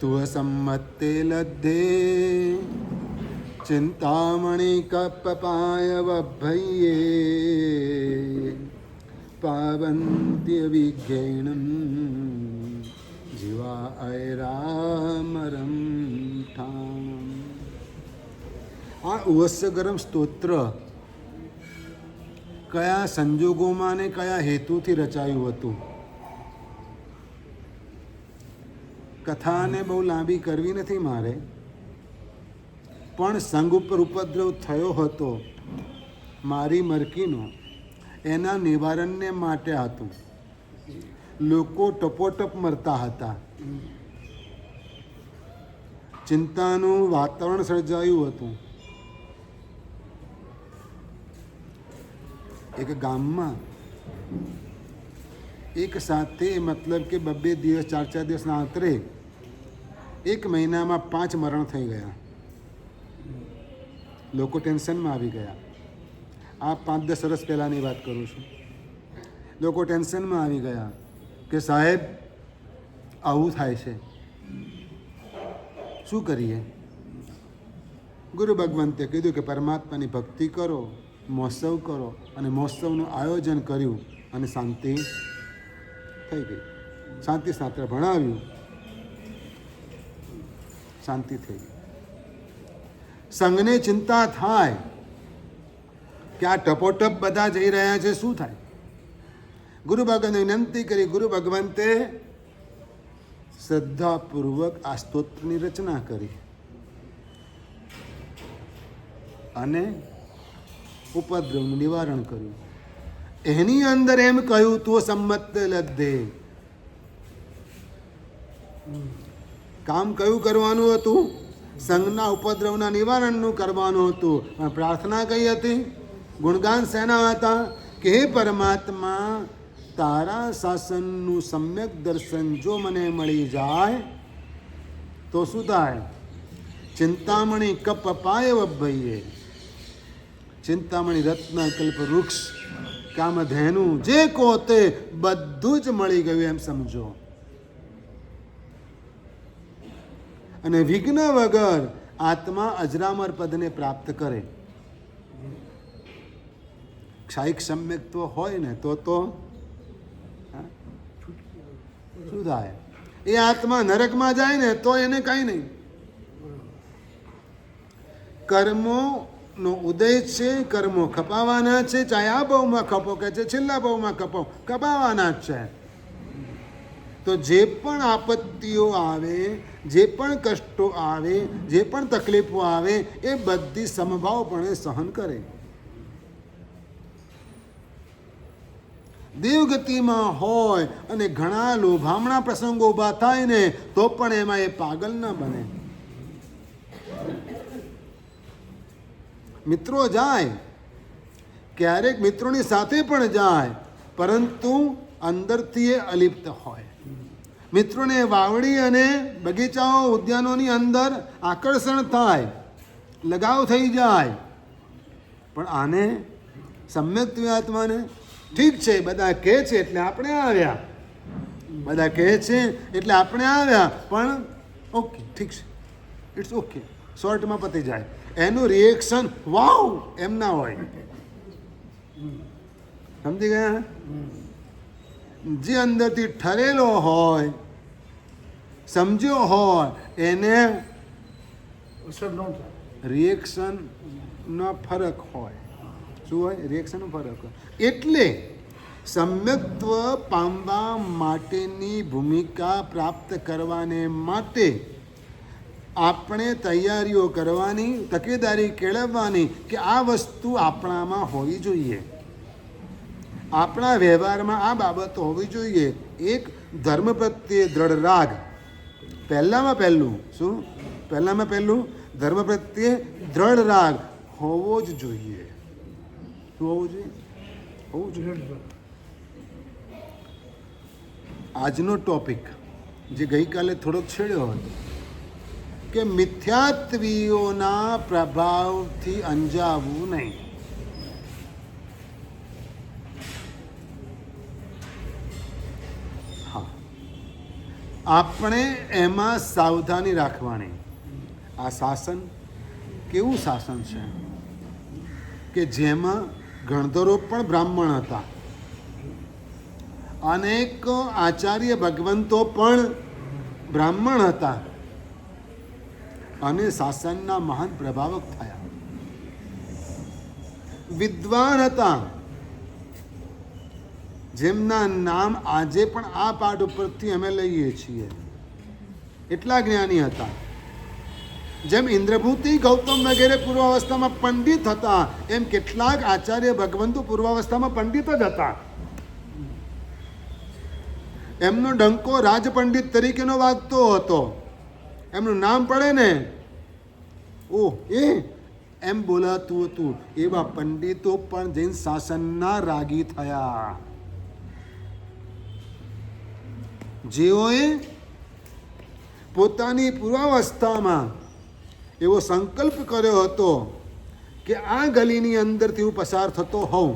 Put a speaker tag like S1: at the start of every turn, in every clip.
S1: તુઃ સમ્મત્તે લદ્ધે ચિંતામણી કપ્પાય વભ્યયે પાવંત્ય વિજ્ઞેણમ જીવા ઐરામરમ ઠામ. આ ઉવસ્યગરમ સ્તોત્ર કયા સંજોગોમાં ને કયા હેતુથી રચાયું હતું? કથાને બહુ લાંબી કરવી નથી મારે, પણ સંગ ઉપર ઉપદ્રવ થયો હતો મારી મરકીનો, એના નિવારણને માટે હતું. લોકો ટપોટપ મરતા હતા, ચિંતાનું વાતાવરણ સર્જાયું હતું. એક ગામમાં એક સાથે મતલબ કે 2 દિવસ 4 દિવસના અંતરે 1 મહિનામાં 5 મરણ થઈ ગયા. લોકો ટેન્શનમાં આવી ગયા. આ 5-10 વર્ષ પહેલાંની વાત કરું છું. લોકો ટેન્શનમાં આવી ગયા કે સાહેબ આવું થાય છે, શું કરીએ? ગુરુ ભગવંતે કીધું કે પરમાત્માની ભક્તિ કરો, મહોત્સવ કરો, અને મહોત્સવનું આયોજન કર્યું અને શાંતિ થઈ ગઈ. શાંતિ શાસ્ત્ર ભણાવ્યું, શાંતિ થઈ ગઈ. સંઘને ચિંતા થાય કે આ ટપોટપ બધા જઈ રહ્યા છે, શું થાય? ગુરુ ભગવંતે વિનંતી કરી. ગુરુ ભગવંતે શ્રદ્ધાપૂર્વક આ સ્તોત્રની રચના કરી અને ઉપદ્રવનું નિવારણ કર્યું. એની અંદર એમ કહ્યું તું સંમત લદ્ધે. કામ કયું કરવાનું હતું? સંઘના ઉપદ્રવના નિવારણનું કરવાનું હતું. પ્રાર્થના કઈ હતી? ગુણગાન શેના હતા? કે હે પરમાત્મા, તારા શાસનનું સમ્યક દર્શન જો મને મળી જાય તો શું થાય? ચિંતામણી કપ્પાય વભ્યયે. ચિંતામણી રત્ન કલ્પ વૃક્ષ કામધેનુ જે કહો તે બધું જ મળી ગયું એમ સમજો. અને વિઘ્ન વગર આત્મા અજરામર પદને પ્રાપ્ત કરે. ક્ષાયિક સમ્યક્ત્વ હોય ને તો શું થાય? એ આત્મા નરકમાં જાય ને તો એને કઈ નહીં. કર્મો નો ઉદય છે, કર્મો ખપાવાના છે. ચાહે આ ભાવમાં ખપો કે છે છેલ્લા ભાવમાં ખપાવાના જ છે. તો જે પણ આપત્તિઓ આવે, જે પણ કષ્ટો આવે, જે પણ તકલીફો આવે, એ બધી સમભાવપણે સહન કરે. દેવગતિમાં હોય અને ઘણા લોભામણા પ્રસંગો ઊભા થાય ને તો પણ એમાં એ પાગલ ન બને. મિત્રો જાય, ક્યારેક મિત્રોની સાથે પણ જાય, પરંતુ અંદરથી એ અલિપ્ત હોય. મિત્રોને વાવડી અને બગીચાઓ ઉદ્યાનોની અંદર આકર્ષણ થાય, લગાવ થઈ જાય, પણ આને સમ્યક આત્માને ઠીક છે બધા કહે છે એટલે આપણે આવ્યા, બધા કહે છે એટલે આપણે આવ્યા, પણ ઓકે ઠીક છે, ઇટ્સ ઓકે, શોર્ટમાં પતી જાય. એનું રિએક્શન વાવ એમ ના હોય. સમજી ગયા? જે અંદરથી ઠરેલો હોય, સમજ્યો હોય, એને રિએક્શનનો ફરક હોય. શું હોય? રિએક્શનનો ફરક હોય. એટલે સમ્યક્ત્વ પામવા માટેની ભૂમિકા પ્રાપ્ત કરવાને માટે આપણે તૈયારીઓ કરવાની, તકેદારી કેળવવાની કે આ વસ્તુ આપણામાં હોવી જોઈએ, આપણા વ્યવહારમાં આ બાબતો હોવી જોઈએ. એક ધર્મ પ્રત્યે દ્રઢ રાગ. પહેલામાં પહેલું શું? પહેલામાં પહેલું ધર્મ પ્રત્યે દ્રઢ રાગ હોવો જ જોઈએ. શું હોવું જોઈએ? હોવું જોઈએ. આજનો ટોપિક જે ગઈકાલે થોડોક છેડ્યો હતો કે મિથ્યાત્વીઓના પ્રભાવથી અંજાવવું નહીં. હા, આપણે એમાં સાવધાની રાખવાની. આ શાસન કેવું શાસન છે કે જેમાં ગણધરો પણ બ્રાહ્મણ હતા, અનેક આચાર્ય ભગવંતો પણ બ્રાહ્મણ હતા અને શાસનના મહાન પ્રભાવક થયા, વિદ્વાન હતા, જેમના નામ આજે પણ આ પાઠ ઉપરથી અમે લઈએ છીએ. એટલા જ્ઞાની હતા. જેમ ઇન્દ્રભૂતિ ગૌતમ વગેરે પૂર્વાવસ્થામાં પંડિત હતા, એમ કેટલાક આચાર્ય ભગવંતો પૂર્વાવસ્થામાં પંડિત જ હતા. એમનો ડંકો રાજપંડિત તરીકેનો વાગતો હતો. એમનું નામ પડે ને, ઓહ, એમ બોલાતું હતું. એવા પંડિતો પણ જૈન શાસનના રાગી થયા. જેઓએ પોતાની પૂર્વાવસ્થામાં એવો સંકલ્પ કર્યો હતો કે આ ગલીની અંદરથી હું પસાર થતો હોઉં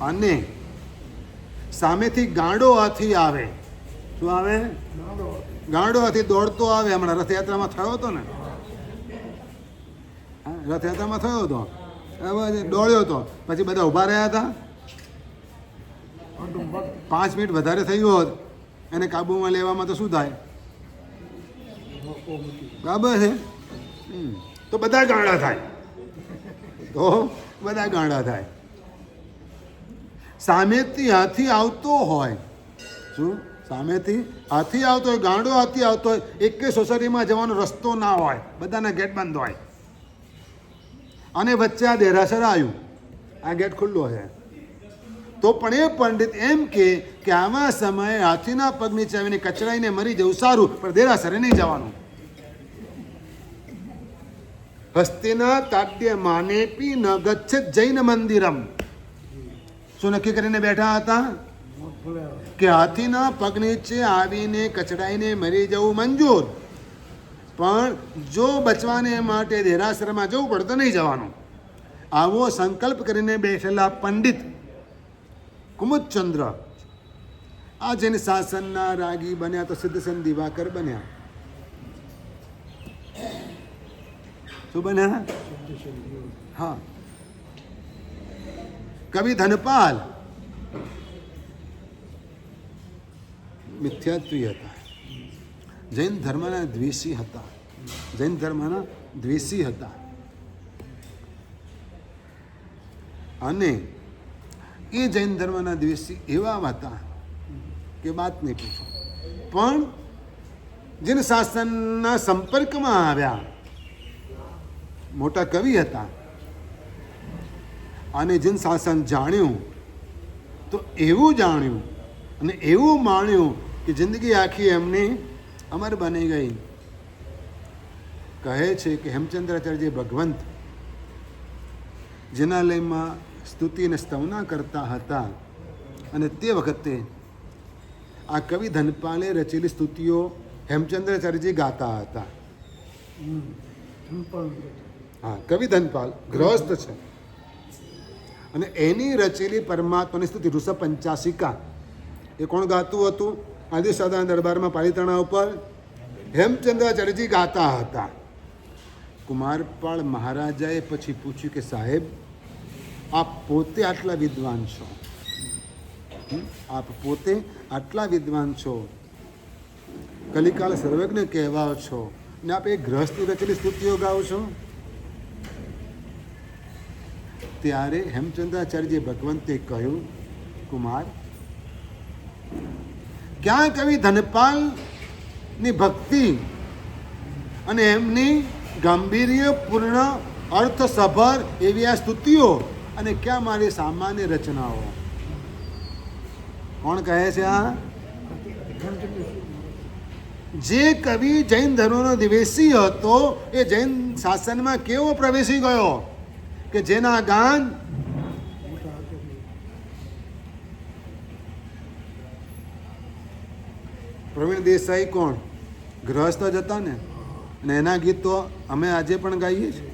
S1: અને સામેથી ગાંડો હાથી આવે. શું આવે? ગાંડો હાથી દોડતો આવે. હમણાં રથયાત્રામાં થયો હતો ને, રથયાત્રામાં થયો હતો, દોડ્યો હતો, પછી બધા ઊભા રહ્યા હતા. 5 મિનિટ વધારે થયું હોત એને કાબુમાં લેવામાં તો શું થાય? બરાબર છે. તો બધા ગાંડા થાય. સામેથી હાથી આવતો હોય, શું સામેથી હાથી આવતો હોય, ગાંડો હાથી આવતો હોય, એક સોસાયટીમાં જવાનો રસ્તો ના હોય, બધાના ગેટ બંધ હોય અને વચ્ચે આ દેરાસર આવ્યું, આ ગેટ ખુલ્લો છે, તો પણ એ પંડિત એમ કે આવા સમયે હાથીના પગ નીચે આવીને કચડાઈને મરી જવું સારું, પણ દેરાસરે નહીં જવાનું. હસ્તિના તાડ્ય માનેપી ન ગચ્છેત જૈન મંદિરમ. શું નક્કી કરીને બેઠા હતા કે હાથીના પગ નીચે આવીને કચડાઈને મરી જવું મંજૂર, પણ જો બચવાને માટે દેરાસરમાં જવું પડે તો નહીં જવાનું. આવો સંકલ્પ કરીને બેઠેલા પંડિત કુમુદચંદ્ર આ જૈન શાસનના રાગી બન્યા તો સિદ્ધસેન દિવાકર બન્યા. શું બન્યા? હા. કવિ ધનપાલ મિથ્યાત્વી હતા, જૈન ધર્મના દ્વેષી હતા. અને એ જૈન ધર્મના દ્વેષી એવા હતા કે વાત નહીં પૂછો. પણ જૈન શાસનના સંપર્કમાં આવ્યા, મોટા કવિ હતા અને જૈન શાસન જાણ્યું તો એવું જાણ્યું અને એવું માણ્યું કે જિંદગી આખી એમની અમર બની ગઈ. કહે છે કે હેમચંદ્રાચાર્ય ભગવંત જિનાલયમાં સ્તુતિ અને સ્તવના કરતા હતા અને તે વખતે આ કવિ ધનપાલે રચેલી સ્તુતિઓ હેમચંદ્રાચાર્યજી ગાતા હતા. હા, કવિ ધનપાલ ગ્રહસ્થ છે અને એની રચેલી પરમાત્માની સ્તુતિ ઋષભ પંચાસિકા એ કોણ ગાતું હતું? આદિ સાદાના દરબારમાં પાલિતાણા ઉપર હેમચંદ્રાચાર્યજી ગાતા હતા. કુમારપાળ મહારાજાએ પછી પૂછ્યું કે સાહેબ, આપ પોતે આટલા વિદ્વાન છો, કલિકાલ સર્વજ્ઞ કહેવાઓ છો ને આપ એ ગ્રહસ્થી રચેલી સ્તુતિઓ ગાઓ છો? ત્યારે હેમચંદ્રાચાર્યજી ભગવંતે કહ્યું, કુમાર, ક્યાં કવિ ધનપાલની ભક્તિ અને એમની ગાંભીર્યપૂર્ણ અર્થસભર એવી આ સ્તુતિઓ અને ક્યાં મારી સામાન્ય રચનાઓ? કોણ કહે છે આ? જે કવિ જૈન ધર્મનો દ્વેષી હતો એ જૈન શાસનમાં કેવો પ્રવેશી ગયો કે જેના ગાન પ્રવીણ દેસાઈ કોણ? ગ્રહસ્થ જ હતા ને, અને એના ગીતો અમે આજે પણ ગાઈએ છીએ.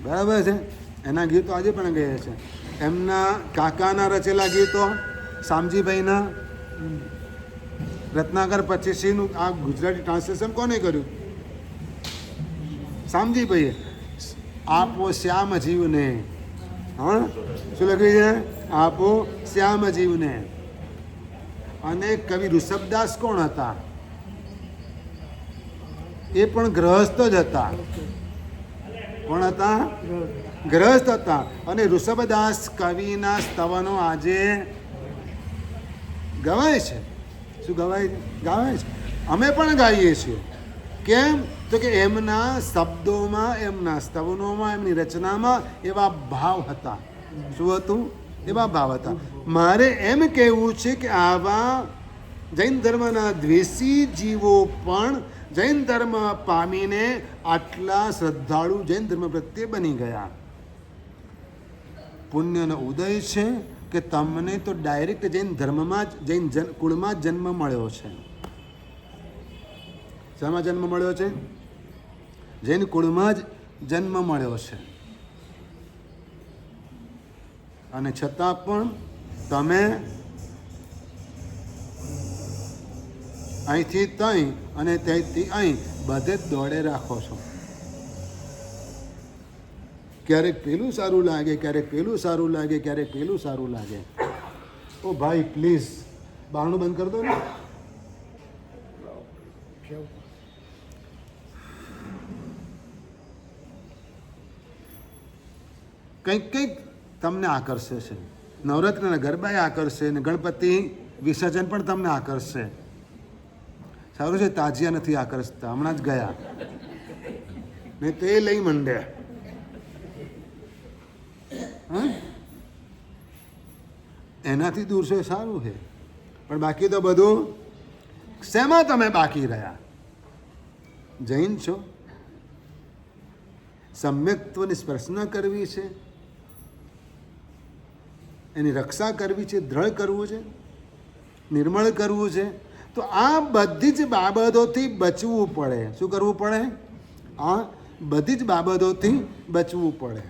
S1: બરાબર છે? એના ગીતો આજે પણ ગાઈએ છીએ. એમના કાકાના રચેલા ગીતો, શામજીભાઈના રત્નાકર 25નું આ ગુજરાતી ટ્રાન્સલેશન કોને કર્યું? શામજીભાઈએ. આપો શ્યામ જીવને. હા, શું લખ્યું છે? આપો શ્યામ જીવને. અને કવિ ઋષભદાસ કોણ હતા? એ પણ ગ્રહસ્થ જ હતા. કોણ હતા? ગ્રહસ્થ હતા. અને ઋષભદાસ કવિના સ્તવનો આજે ગવાય છે. શું ગવાય? ગાવાય છે. અમે પણ ગાઈએ છીએ. કેમ? તો કે એમના શબ્દોમાં, એમના સ્તવનોમાં, એમની રચનામાં એવા ભાવ હતા. શું હતું? એવા ભાવ હતા. મારે એમ કહેવું છે કે આવા જૈન ધર્મના દ્વેષી જીવો પણ જૈન ધર્મ પામીને આટલા શ્રદ્ધાળુ જૈન ધર્મ પ્રત્યે બની ગયા. પુણ્યનો ઉદય છે કે તમને તો ડાયરેક્ટ જૈન ધર્મમાં જ, જૈન કુળમાં જ જન્મ મળ્યો છે. શામાં જન્મ મળ્યો છે? જૈન કુળમાં જ જન્મ મળ્યો છે. અને છતાં પણ તમે અહીંથી ત્યાં અને ત્યાંથી અહીં બધે જ દોડે રાખો છો. ક્યારેક પેલું સારું લાગે, ક્યારેક પેલું સારું લાગે, ક્યારેક પેલું સારું લાગે. ઓ ભાઈ પ્લીઝ બારણું બંધ કરી દો ને. કંઈક તમને આકર્ષે છે. નવરાત્રિના ગરબાએ આકર્ષે ને ગણપતિ વિસર્જન પણ તમને આકર્ષશે. સારું છે તાજિયા નથી આકર્ષતા, હમણાં જ ગયા ને તે લઈ મંડ્યા. એનાથી દૂર છે સારું છે. પણ બાકી તો બધું શેમાં તમે બાકી રહ્યા? જૈન છો, સમ્યક્ત્વની સ્પર્શના કરવી છે, એની રક્ષા કરવી છે, દ્રઢ કરવું છે, નિર્મળ કરવું છે. તો આ બધી જ બાબતોથી બચવું પડે. શું કરવું પડે? આ બધી જ બાબતોથી બચવું પડે.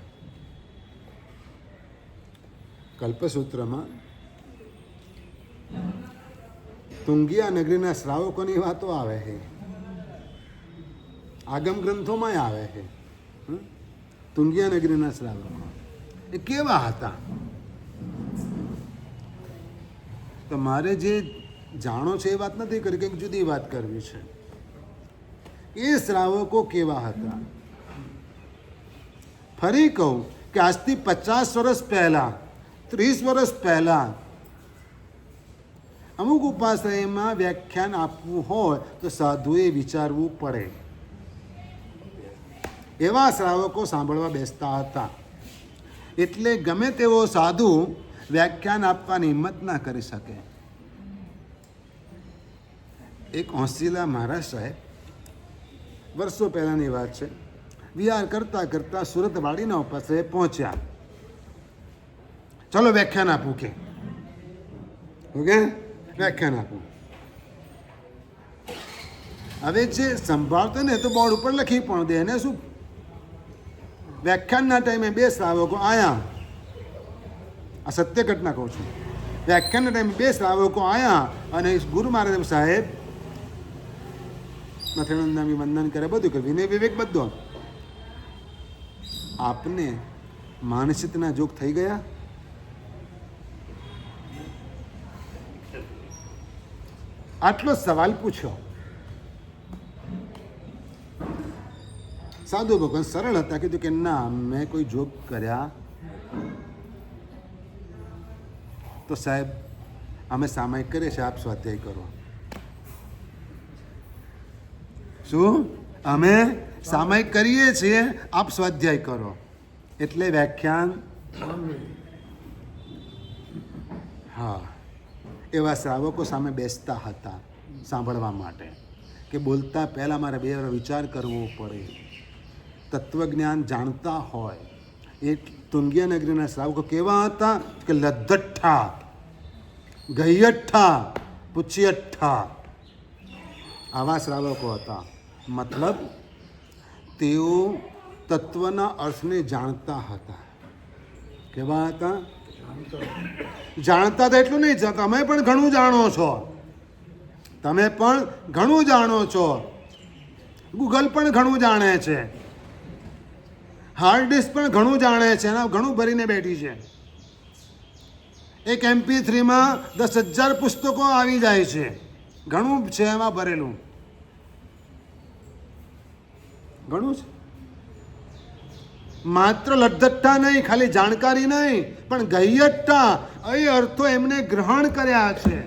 S1: કલ્પસૂત્રમાં તુંગિયા નગરીના શ્રાવકોની વાતો આવે છે, આગમ ગ્રંથોમાં આવે છે. તુંગિયા નગરીના શ્રાવકો એ કેવા હતા? તો મારે જે જાણો છે એ વાત નથી કરી, કંઈક જુદી વાત કરવી છે. એ શ્રાવકો કેવા હતા? ફરી કહું કે આજથી 50 વર્ષ પહેલા, 30 વર્ષ પહેલા અમુક ઉપાશ્રયમાં વ્યાખ્યાન આપવું હોય તો સાધુએ વિચારવું પડે. એવા શ્રાવકો સાંભળવા બેસતા હતા. એટલે ગમે તેવો સાધુ વ્યાખ્યાન આપવાની હિંમત ના કરી શકે. એક હોંસીલા મહારાજ સાહેબ, વર્ષો પહેલાની વાત છે, વિહાર કરતા કરતા સુરત વાડીના ઉપાશ્રયે પહોંચ્યા. ચલો વ્યાખ્યાન આપું કે ઓકે વ્યાખ્યાન આપું. હવે જે સંભાળતો ને તો બોર્ડ ઉપર લખી પણ દે. એને શું? વ્યાખ્યાનના ટાઈમે 2 શ્રાવકો આયા. આ સત્ય ઘટના કહું છું. વ્યાખ્યાનના ટાઈમે 2 શ્રાવકો આયા અને ગુરુ મહારાજ સાહેબ મથેણંદામી વંદન કરે, બધું કરે, વિનય વિવેક બધો. આપને માનસિકના જોગ થઈ ગયા? આટલો સવાલ પૂછ્યો. સાધુ ભગવાન સરળ હતા, કીધું કે ના મેં કોઈ જોગ કર્યા. તો સાહેબ અમે સામાયિક કરીએ છીએ, આપ સ્વાધ્યાય કરો. શું? અમે સામાયિક કરીએ છીએ, આપ સ્વાધ્યાય કરો. એટલે વ્યાખ્યાન. હા, એવા શ્રાવકો સામે બેસતા હતા સાંભળવા માટે કે બોલતા પહેલાં મારે 2 વાર વિચાર કરવો પડે. તત્વજ્ઞાન જાણતા હોય. એ તુંગિયા નગરીના શ્રાવકો કેવા હતા? કે લદ્દઠ્ઠા, ગૈયઠ્ઠા, પુચ્યઠ્ઠા, આવા શ્રાવકો હતા. મતલબ તેઓ તત્વના અર્થને જાણતા હતા. કેવા હતા? જાણતા તો એટલું નહીં, તમે પણ ઘણું જાણો છો, તમે પણ ઘણું જાણો છો. ગૂગલ પણ ઘણું જાણે છે, હાર્ડ ડિસ્ક પણ ઘણું જાણે છે, એના ઘણું ભરીને બેઠી છે. એક MP3માં 10,000 પુસ્તકો આવી જાય છે, ઘણું છે એમાં ભરેલું, ઘણું છે. માત્ર લદ્ધટ્ઠા નહીં, ખાલી જાણકારી નહીં, પણ ગૈયટ્ઠા એ અર્થો એમને ગ્રહણ કર્યા છે,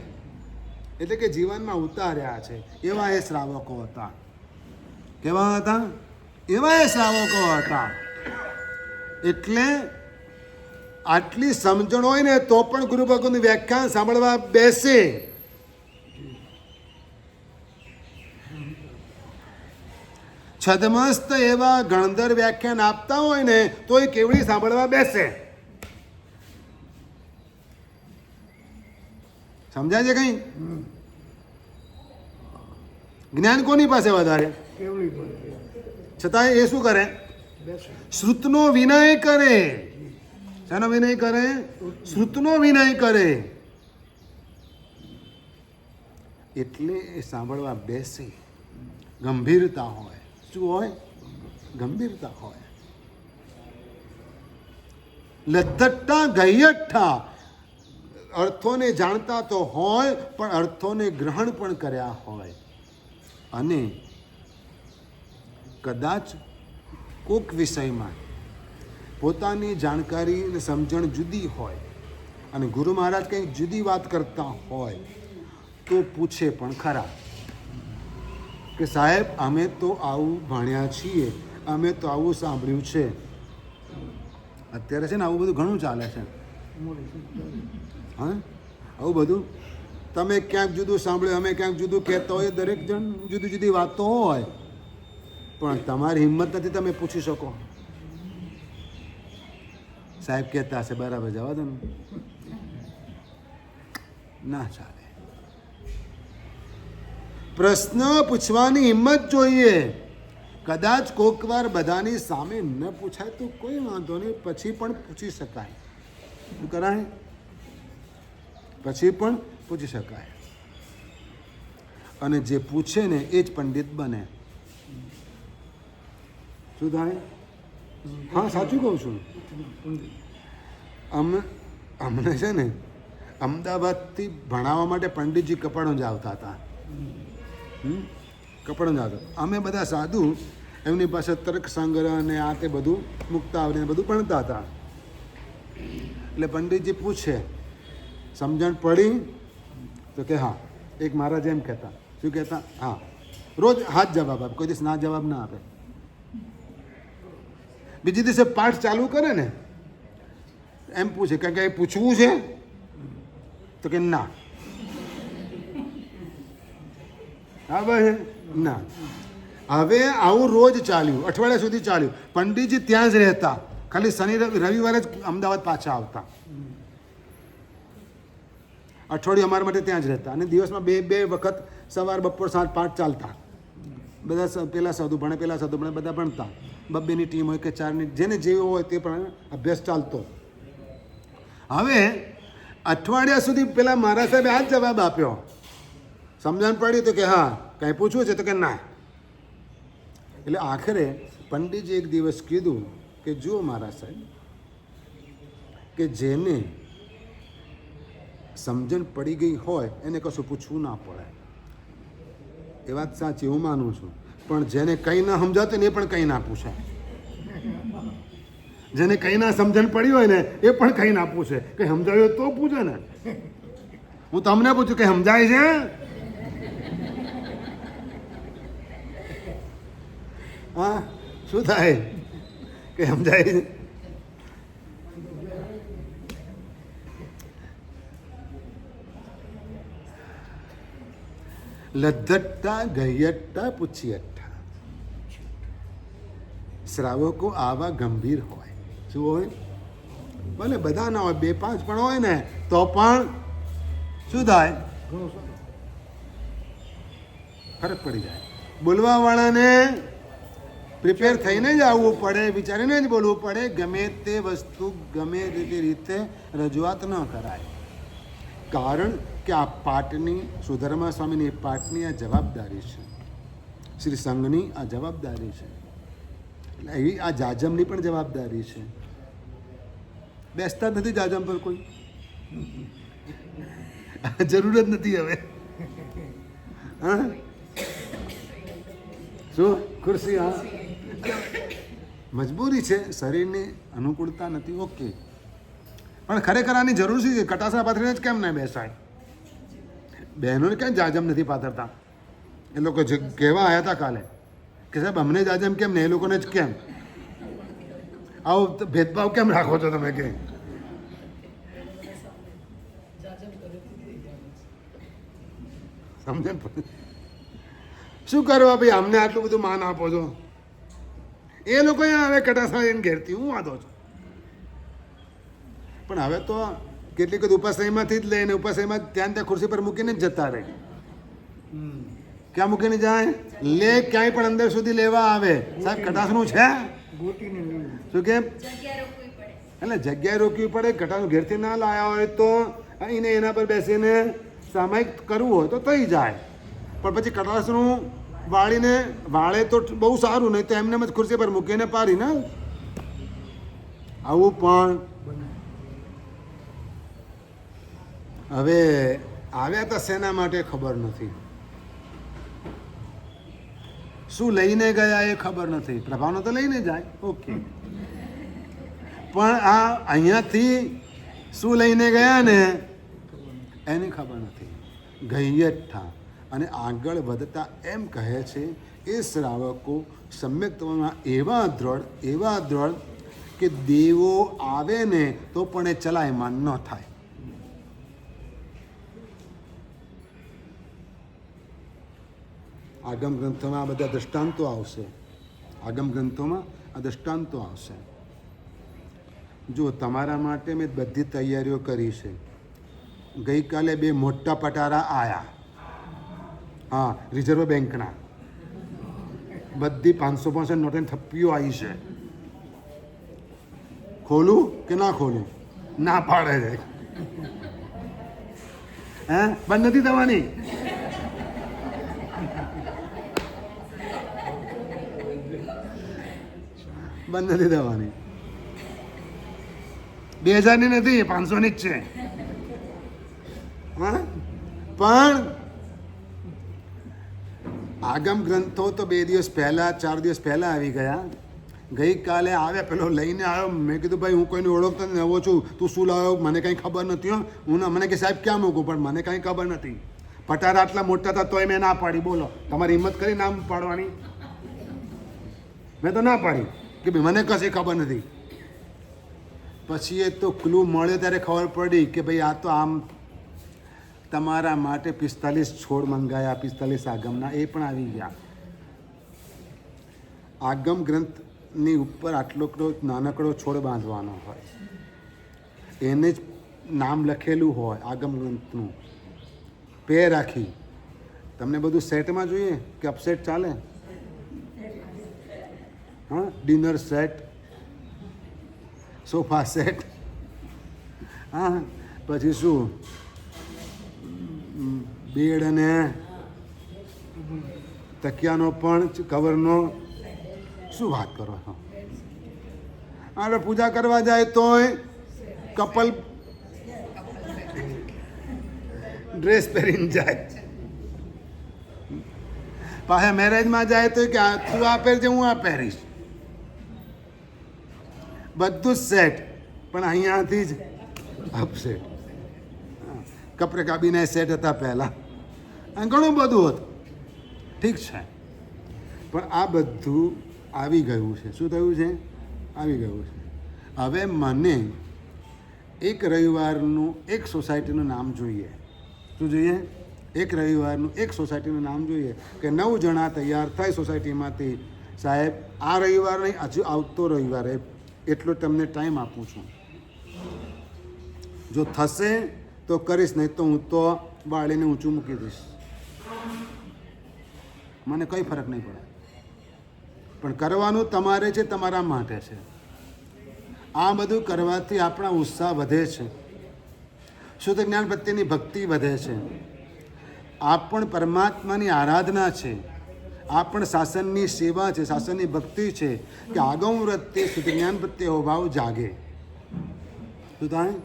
S1: એટલે કે જીવનમાં ઉતાર્યા છે. એવા એ શ્રાવકો હતા. કેવા હતા? એવા એ શ્રાવકો હતા. એટલે આટલી સમજણ હોય ને તો પણ ગુરુ ભગવાનનું વ્યાખ્યાન સાંભળવા બેસે. છદમસ્ત એવા ગણધર વ્યાખ્યાન આપતા હોય ને તો એ કેવડી સાંભળવા બેસે. સમજાય છે કઈ? જ્ઞાન કોની પાસે વધારે? છતાં એ શું કરે? શ્રુતનો વિનય કરે. શાનો વિનય કરે? શ્રુતનો વિનય કરે. એટલે એ સાંભળવા બેસે. ગંભીરતા હોય. શું હોય? ગંભીરતા હોય. લદ્ધટ્ઠા ગૈયઠ્ઠા અર્થોને જાણતા તો હોય, પણ અર્થોને ગ્રહણ પણ કર્યા હોય. અને કદાચ કોક વિષયમાં પોતાની જાણકારી અને સમજણ જુદી હોય અને ગુરુ મહારાજ કંઈક જુદી વાત કરતા હોય તો પૂછે પણ ખરા કે સાહેબ અમે તો આવું ભણ્યા છીએ, અમે તો આવું સાંભળ્યું છે. અત્યારે છે ને આવું બધું ઘણું ચાલે છે. હા, આવું બધું તમે ક્યાંક જુદું સાંભળ્યું, અમે ક્યાંક જુદું કહેતા હોય, દરેક જણ જુદી જુદી વાતો હોય, પણ તમારી હિંમત નથી તમે પૂછી શકો. સાહેબ કહેતા હશે બરાબર, જવા દો ને, ના ચાલે. પ્રશ્ન પૂછવાની હિંમત જોઈએ. કદાચ કોઈક વાર બધાની સામે ન પૂછાય તો કોઈ વાંધો નહીં, પછી પણ પૂછી શકાય. શું કરાય? પછી પણ પૂછી શકાય. અને જે પૂછે ને એ જ પંડિત બને. શું થાય? હા, સાચું કહું છું. અમને છે ને અમદાવાદથી ભણાવવા માટે પંડિતજી કપડવંજ આવતા હતા. કપડવંજ આવતા. અમે બધા સાધુ એમની પાસે તર્ક સંગ્રહ અને આ તે બધું મુક્તાવલી બધું ભણતા હતા. એટલે પંડિતજી પૂછે, સમજણ પડી? તો કે હા. એક મહારાજ એમ કહેતા, શું કહેતા? હા. રોજ હાથ જવાબ આપે, કોઈ દિવસ ના જવાબ ના આપે. બીજી દિવસે પાઠ ચાલુ કરે ને એમ પૂછે કે કંઈ પૂછવું છે? તો કે ના. હા ભાઈ, ના. હવે આવું રોજ ચાલ્યું, અઠવાડિયા સુધી ચાલ્યું. પંડિતજી ત્યાં જ રહેતા, ખાલી શનિ રવિવારે જ અમદાવાદ પાછા આવતા. અઠવાડિયું અમારા માટે ત્યાં જ રહેતા અને દિવસમાં બે વખત સવાર બપોર સાંજ પાઠ ચાલતા. બધા પેલા સાધુ ભણે, પેલા સાધુ ભણે, બધા ભણતા. બબ્બેની ટીમ હોય કે ચારની, જેને જેવો હોય તે પણ અભ્યાસ ચાલતો. હવે અઠવાડિયા સુધી પેલા મારા સાહેબે આ જ જવાબ આપ્યો. સમજણ પડી તો કે હા. કાંઈ પૂછવું છે? તો કે ના. એટલે આખરે પંડિતજી એક દિવસ કીધું કે જુઓ મહારાજ સાહેબ, કે જેને સમજણ પડી ગઈ હોય એને કશું પૂછવું ના પડે. એ વાત સાચી, હું માનું છું. પણ જેને કંઈ ના સમજાતું ને એ પણ કંઈ ના પૂછે. જેને કંઈ ના સમજણ પડી હોય ને એ પણ કંઈ ના પૂછે. કંઈ સમજાવ્યું તો પૂછે ને. હું તમને પૂછું કે સમજાય છે? હા, શું થાય? કે સમજાય છે? લદ્ધટ્ઠા ગૈયટ્ઠા પુચ્છિયટ્ઠા. શ્રાવકો આવા ગંભીર હોય. શું હોય? ભલે બધા ના હોય, 2-5 પણ હોય ને તો પણ શું થાય? ફરક પડી જાય. બોલવા વાળાને પ્રિપેર થઈને જ આવવું પડે, વિચારીને જ બોલવું પડે. ગમે તે વસ્તુ ગમે તે રીતે રજૂઆત ન કરાય. કારણ કે આ પાઠની, સુધર્મા સ્વામીની પાઠની આ જવાબદારી છે, શ્રી સંઘની આ જવાબદારી છે, એટલે એવી આ જાજમની પણ જવાબદારી છે. બેસતા જ નથી જાજમ પર કોઈ, જરૂર જ નથી હવે. હા શું ખુરશી? હા, મજબૂરી છે, શરીરની અનુકૂળતા નથી. ઓકે, પણ ખરેખર આની જરૂર છે. કટાસા પાથરીને જ કેમ ના બેસાય? બહેનોને કેમ જાજમ નથી પાથરતા? એ લોકો જે કહેવા આવ્યા હતા કાલે કે સાહેબ અમને જાજમ કેમ ને, એ લોકોને જ કેમ? આવો ભેદભાવ કેમ રાખો છો તમે? કે સમજે શું કરવા ભાઈ? અમને આટલું બધું માન આપો છો, એ લોકો હવે કટાસા એને ઘેરતી હું વાંધો છું. પણ હવે તો કેટલીક ઉપાશ્રયમાંથી જ લઈને ઉપાશ્રયમાં ત્યાં ખુરશી પર મૂકીને જ જતા રહે. ક્યાં મૂકીને જાય? લે ક્યાંય પણ અંદર સુધી લેવા આવે. સાહેબ કટાસનું છે શું કેમ? એટલે જગ્યાએ રોકવી પડે. કટાસનું ઘેરથી ના લાયા હોય તો એને એના પર બેસીને સામાયિક કરવું હોય તો થઈ જાય. પણ પછી કટાસનું વાળીને વાળે તો બહુ સારું, નહીં તો એમને જ ખુરશી પર મૂકીને પારી ને આવું. પણ હવે આવ્યા હતા શેના માટે ખબર નથી, શું લઈને ગયા એ ખબર નથી. પ્રભાવનો તો લઈને જાય, ઓકે, પણ આ અહીંયાથી શું લઈને ગયા ને એની ખબર નથી. ગૈયઠા અને આગળ વધતા એમ કહે છે એ શ્રાવકો સમ્યક્ત્વમાં એવા દ્રઢ કે દેવો આવે ને તો પણ એ ચલાયમાન ન થાય. આગમ ગ્રંથોમાં આ બધા દ્રષ્ટાંતો આવશે. આગમ ગ્રંથોમાં આ દ્રષ્ટાંતો આવશે. જો તમારા માટે મેં બધી તૈયારીઓ કરી છે. ગઈકાલે 2 મોટા પટારા આવ્યા, હા, રિઝર્વ બેંકના. બધી 500 નોટની થપ્પીઓ આવી છે. ખોલું કે ના ખોલું? ના પાડે છે. હે, બંધ નથી થવાની. બંધ નથી થવાની. 2000ની નથી, 500ની જ છે. હા, પણ આગમ ગ્રંથો તો 2 દિવસ પહેલા 4 દિવસ પહેલા આવી ગયા. ગઈકાલે આવ્યા, પેલો લઈને આવ્યો. મેં કીધું ભાઈ હું કોઈને ઓળખતો નવો છું, તું શું લાવ્યો મને કંઈ ખબર નથી. હું મને કે સાહેબ ક્યાં મૂકું, પણ મને કંઈ ખબર નથી. પટારા આટલા મોટા હતા તોય મેં ના પાડી. બોલો, તમારી હિંમત કરી નામ પાડવાની? મેં તો ના પાડી કે ભાઈ મને કશી ખબર નથી. પછી એ તો ક્લુ મળ્યો ત્યારે ખબર પડી કે ભાઈ આ તો આમ તમારા માટે 45 છોડ મંગાયા, 45 આગમના, એ પણ આવી ગયા. આગમ ગ્રંથની ઉપર આટલો નાનકડો છોડ બાંધવાનો હોય, એને જ નામ લખેલું હોય આગમ ગ્રંથનું. પેર રાખી. તમને બધું સેટમાં જોઈએ કે અપસેટ ચાલે? હા, ડિનર સેટ, સોફા સેટ, હા, પછી શું બેડ અને તકિયાનો પણ કવરનો શું વાત કરો છો? આપણે પૂજા કરવા જાય તોય કપલ ડ્રેસ પહેરીને જાય. પાછા મેરેજમાં જાય તો કે તું આ પહેરજે, હું આ પહેરીશ. બધું જ સેટ, પણ અહીંયાથી જ અપસેટ. કપડે કાબીના સેટ હતા પહેલાં, અને ઘણું બધું હતું. ઠીક છે, પણ આ બધું આવી ગયું છે. શું થયું છે? આવી ગયું છે. હવે મને એક રવિવારનું એક સોસાયટીનું નામ જોઈએ. શું જોઈએ? એક રવિવારનું એક સોસાયટીનું નામ જોઈએ કે 9 જણા તૈયાર થાય સોસાયટીમાંથી. સાહેબ આ રવિવાર નહીં, હજુ આવતો રવિવારે એટલો તમને ટાઈમ આપું છું. જો થશે તો કરીશ, નહીં તો હું તો વાળીને ઊંચું મૂકી દઈશ. મને કંઈ ફરક નહીં પડે. પણ કરવાનું તમારે છે, તમારા માટે છે. આ બધું કરવાથી આપણા ઉત્સાહ વધે છે, શુદ્ધ જ્ઞાન પ્રત્યેની ભક્તિ વધે છે. આ પણ પરમાત્માની આરાધના છે, આ પણ શાસનની સેવા છે, શાસનની ભક્તિ છે કે આગમ વ્રતે શુદ્ધ જ્ઞાન પ્રત્યે ભાવ જાગે. શું થાય?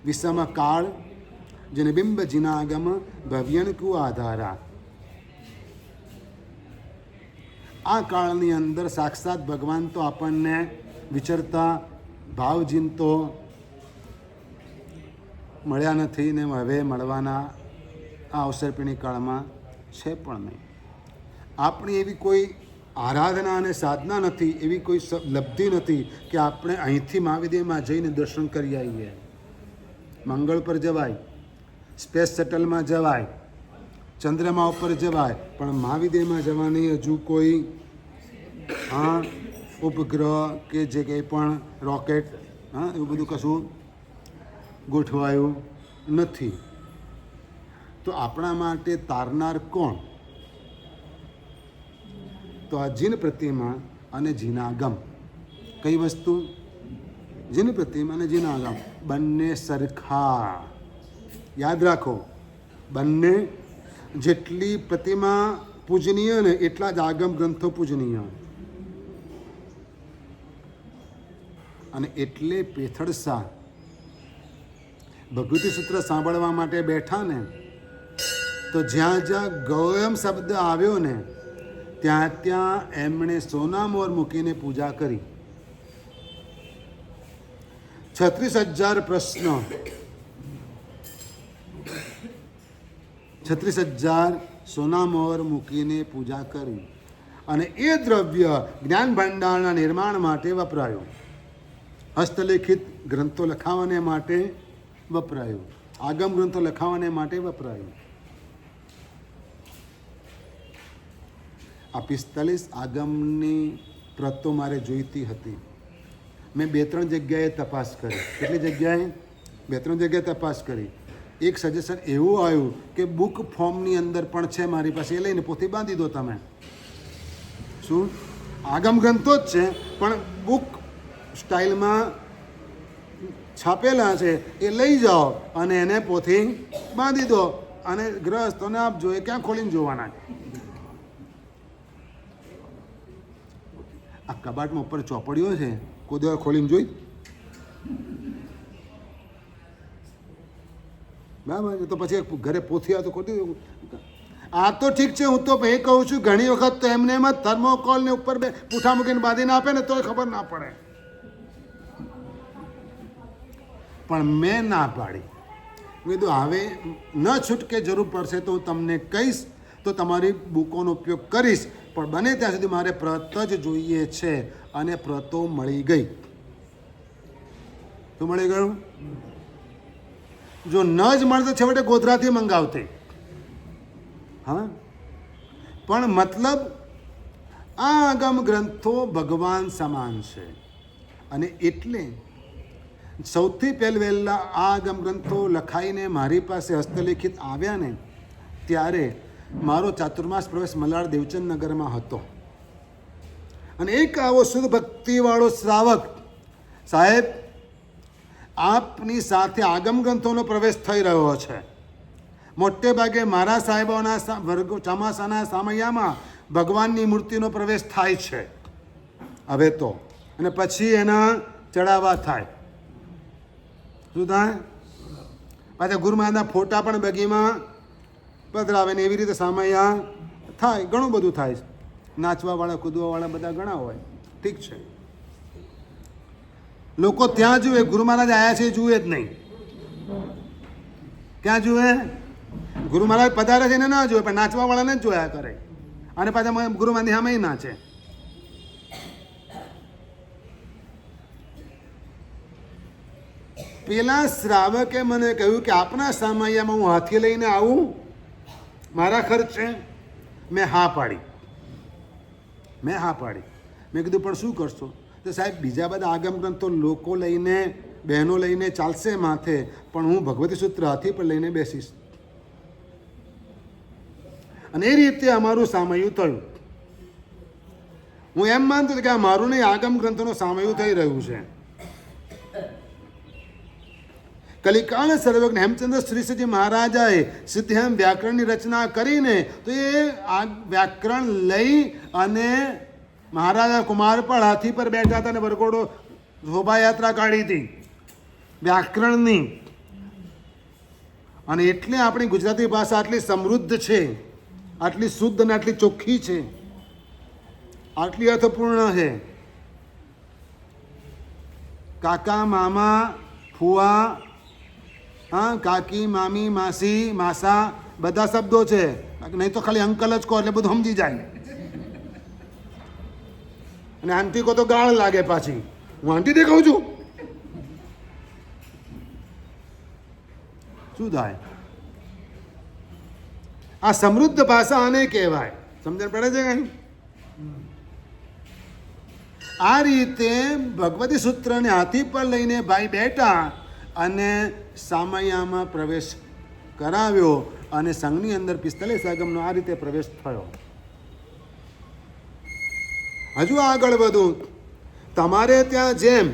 S1: વિષમ કાળ જેને બિંબ જીનાગમ ભવ્યન કુ આધારા. આ કાળની અંદર સાક્ષાત ભગવાન તો આપણને વિચરતા ભાવજીનતો મળ્યા નથી ને હવે મળવાના આ અવસરપીણી કાળમાં છે પણ નહીં. આપણી એવી કોઈ આરાધના અને સાધના નથી, એવી કોઈ લબ્ધિ નથી કે આપણે અહીંથી મહાવિદ્યમાં જઈને દર્શન કરી આવીએ. મંગળ પર જવાય, સ્પેસ શટલમાં જવાય, ચંદ્રમા ઉપર જવાય, પણ મહાવિદ્યમાં જવાની હજુ કોઈ ઉપગ્રહ કે જે કંઈ પણ રોકેટ એવું બધું કશું ગોઠવાયું નથી. તો આપણા માટે તારનાર કોણ? તો આ જીન પ્રતિમા અને જીનાગમ. કઈ વસ્તુ? જીન પ્રતિમા અને જીનાગમ બંને સરખા. યાદ રાખો, બંને જેટલી પ્રતિમા પૂજનીય ને એટલા જ આગમ ગ્રંથો પૂજનીય. અને એટલે પેથડ શાહ ભગવતી સૂત્ર સાંભળવા માટે બેઠા ને તો જ્યાં જ્યાં ગૌયમ શબ્દ આવ્યો ને ત્યાં ત્યાં એમણે સોનામોર મૂકીને પૂજા કરી. 36,000 પ્રશ્ન, 36,000 સોનામોર મૂકીને પૂજા કરી. અને એ દ્રવ્ય જ્ઞાન ભંડારના નિર્માણ માટે વપરાયું, હસ્તલેખિત ગ્રંથો લખાવાને માટે વપરાયું, આગમ ગ્રંથો લખાવાને માટે વપરાયું. આ 45 આગમની પ્રતો મારે જોઈતી હતી. મેં 2-3 જગ્યાએ તપાસ કરી. કેટલી જગ્યાએ? 2-3 જગ્યાએ તપાસ કરી. એક સજેશન એવું આવ્યું કે બુક ફોર્મની અંદર પણ છે મારી પાસે, એ લઈને પોથી બાંધી દો તમે. શું? આગમ ગ્રંથો જ છે પણ બુક સ્ટાઇલમાં છાપેલા છે, એ લઈ જાઓ અને એને પોથી બાંધી દો અને ગ્રહસ્થોને આપજો. એ ક્યાં ખોલીને જોવાના? આ કબાટમાં ઉપર ચોપડીઓ છે, કોઈ દિવસ ખોલીને જોઈ? બરાબર. તો પછી ઘરે પોથી આ તો ખોટી. આ તો ઠીક છે, હું તો એ કહું છું ઘણી વખત તો એમને એમ જ થર્મોકોલ ને ઉપર પૂઠા મૂકીને બાંધીને આપે ને તોય ખબર ના પડે. પણ મેં ના પાડી. મેં કીધું હવે ન છૂટકે જરૂર પડશે તો હું તમને કહીશ, તો તમારી બુકોનો ઉપયોગ કરીશ, પણ બને ત્યાં સુધી મારે પ્રત જ જોઈએ છે. અને પ્રતો મળી ગઈ. તો મળી ગયું. જો ન જ મળે તો છેવટે ગોધરાથી મંગાવતે. હા, પણ મતલબ આ આગમ ગ્રંથો ભગવાન સમાન છે. અને એટલે સૌથી વહેલા આ આગમ ગ્રંથો લખાઈને મારી પાસે હસ્તલિખિત આવ્યા ને ત્યારે મારો ચાતુર્માસ પ્રવેશ મલાડ દેવચંદ નગરમાં હતો. અને એક આવો શુદ્ધ ભક્તિવાળો શ્રાવક સાહેબ, આપની સાથે આગમ ગ્રંથોનો પ્રવેશ થઈ રહ્યો છે. મોટે ભાગે મારા સાહેબોના વર્ગો ચોમાસાના સામૈયામાં ભગવાનની મૂર્તિનો પ્રવેશ થાય છે હવે તો, અને પછી એના ચડાવવા થાય. શું થાય? પાછા ગુરુમહારાજના ફોટા પણ બગીમાં પધરાવે ને એવી રીતે સામૈયા થાય. ઘણું બધું થાય. નાચવાવાળા કૂદવાવાળા બધા ઘણા હોય. ઠીક છે, લોકો ત્યાં જુએ, ગુરુ મહારાજ આવ્યા છે જુએ જ નહીં. ક્યાં જુએ? ગુરુ મહારાજ પધારે છે એને ના જોવે, પણ નાચવાવાળાને જ જોયા કરે. અને પાછા ગુરુ મહારાજની સામે નાચે. પેલા શ્રાવકે મને કહ્યું કે આપના સામૈયામાં હું હાથી લઈને આવું મારા ખર્ચે? મેં હા પાડી. મેં કીધું પણ શું કરશો? તો સાહેબ બીજા બધા આગમ ગ્રંથો લોકો લઈને, બહેનો લઈને ચાલશે માથે, પણ હું ભગવતી સૂત્ર હાથી પર લઈને બેસીશ. અને એ રીતે અમારું સામૈયું થયું. હું એમ માનતો હતો કે આ મારું નહીં, આગમ ગ્રંથોનો સામયું થઈ રહ્યું છે. કલિકાળ સર્વજ્ઞ હેમચંદ્ર શ્રીજી મહારાજાએ સિદ્ધહેમ વ્યાકરણની રચના કરીને તો એ આ વ્યાકરણ લઈ અને મહારાજા કુમારપાળ હાથી પર બેઠા હતા અને વરઘોડો શોભાયાત્રા કાઢી હતી વ્યાકરણની. અને એટલે આપણી ગુજરાતી ભાષા આટલી સમૃદ્ધ છે, આટલી શુદ્ધ અને આટલી ચોખ્ખી છે, આટલી અર્થપૂર્ણ છે. કાકા, મામા, ફુવા, હા, કાકી, મામી, માસી, માસા બધા શબ્દો છે. નહીં તો ખાલી અંકલ જ કહો એટલે બધું સમજી જાય. અને આંટી કો તો ગાળ લાગે પાછી. હું આંટી દેખાઉં છું, શું થાય? આ સમૃદ્ધ ભાષા આને કહેવાય. સમજણ પડે છે કઈ? આ રીતે ભગવતી સૂત્રને હાથી પર લઈને ભાઈ બેઠા અને સામૈયામાં પ્રવેશ કરાવ્યો અને સંઘની અંદર 45 આગમનો આ રીતે પ્રવેશ થયો. હજુ આગળ વધું, તમારે ત્યાં જેમ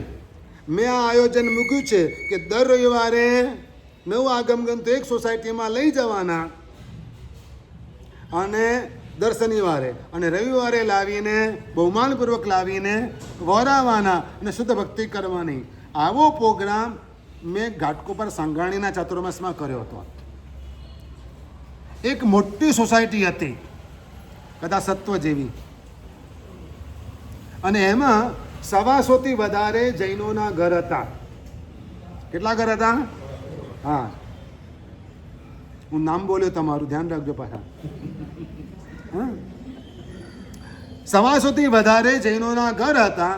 S1: મેં આ આયોજન મૂક્યું છે કે દર રવિવારે 9 આગમ ગ્રંથો એક સોસાયટીમાં લઈ જવાના અને દર શનિવારે અને રવિવારે લાવીને બહુમાનપૂર્વક લાવીને વહોરાવાના અને શુદ્ધ ભક્તિ કરવાની. આવો પ્રોગ્રામ મેં ઘાટકોપર સંઘાણીના ચાતુર્માસમાં કર્યો હતો. એક મોટી સોસાયટી હતી, કદાચ સત્વ જેવી, અને એમાં 125 વધારે જૈનોના ઘર હતા. કેટલા ઘર હતા? હા, હું નામ બોલ્યો, તમારું ધ્યાન રાખજો પાછા. 125 વધારે જૈનોના ઘર હતા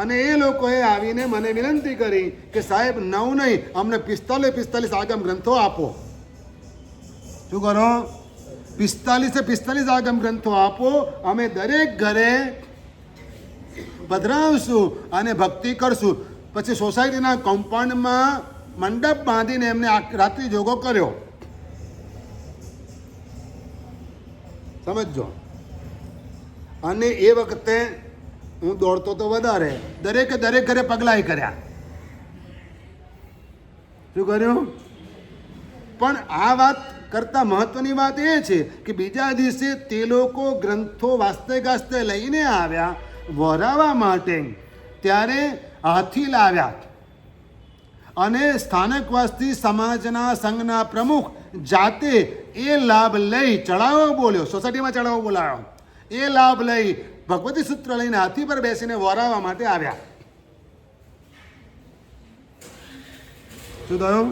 S1: અને એ લોકોએ આવીને મને વિનંતી કરી કે સાહેબ 9 નહીં, અમને 45 આગમ ગ્રંથો આપો. શું કરો? 45 આગમ ગ્રંથો આપો, અમે દરેક ઘરે પધરાવશું અને ભક્તિ કરશું. પછી સોસાયટીના કમ્પાઉન્ડમાં મંડપ બાંધીને એમને રાત્રિ જોગો કર્યો. સમજો. અને એ વખતે હું દોડતો તો વધારે, દરેક ઘરે પગલાં કર્યા. શું કર્યું? પણ આ વાત કરતાં મહત્વની વાત એ છે કે બીજા દિવસે તે લોકો ગ્રંથો વાસ્તે લઈને આવ્યા વહોરાવા માટે. ત્યારે હાથી લાવ્યા અને સ્થાનકવાસી સમાજના સંઘના પ્રમુખ જાતે એ લાભ લઈ ચડાવો બોલ્યો, સોસાયટીમાં ચડાવો બોલાયો, એ લાભ લઈ ભગવતી સૂત્ર લઈને હાથી પર બેસીને વહોરાવા માટે આવ્યા. શું થયું?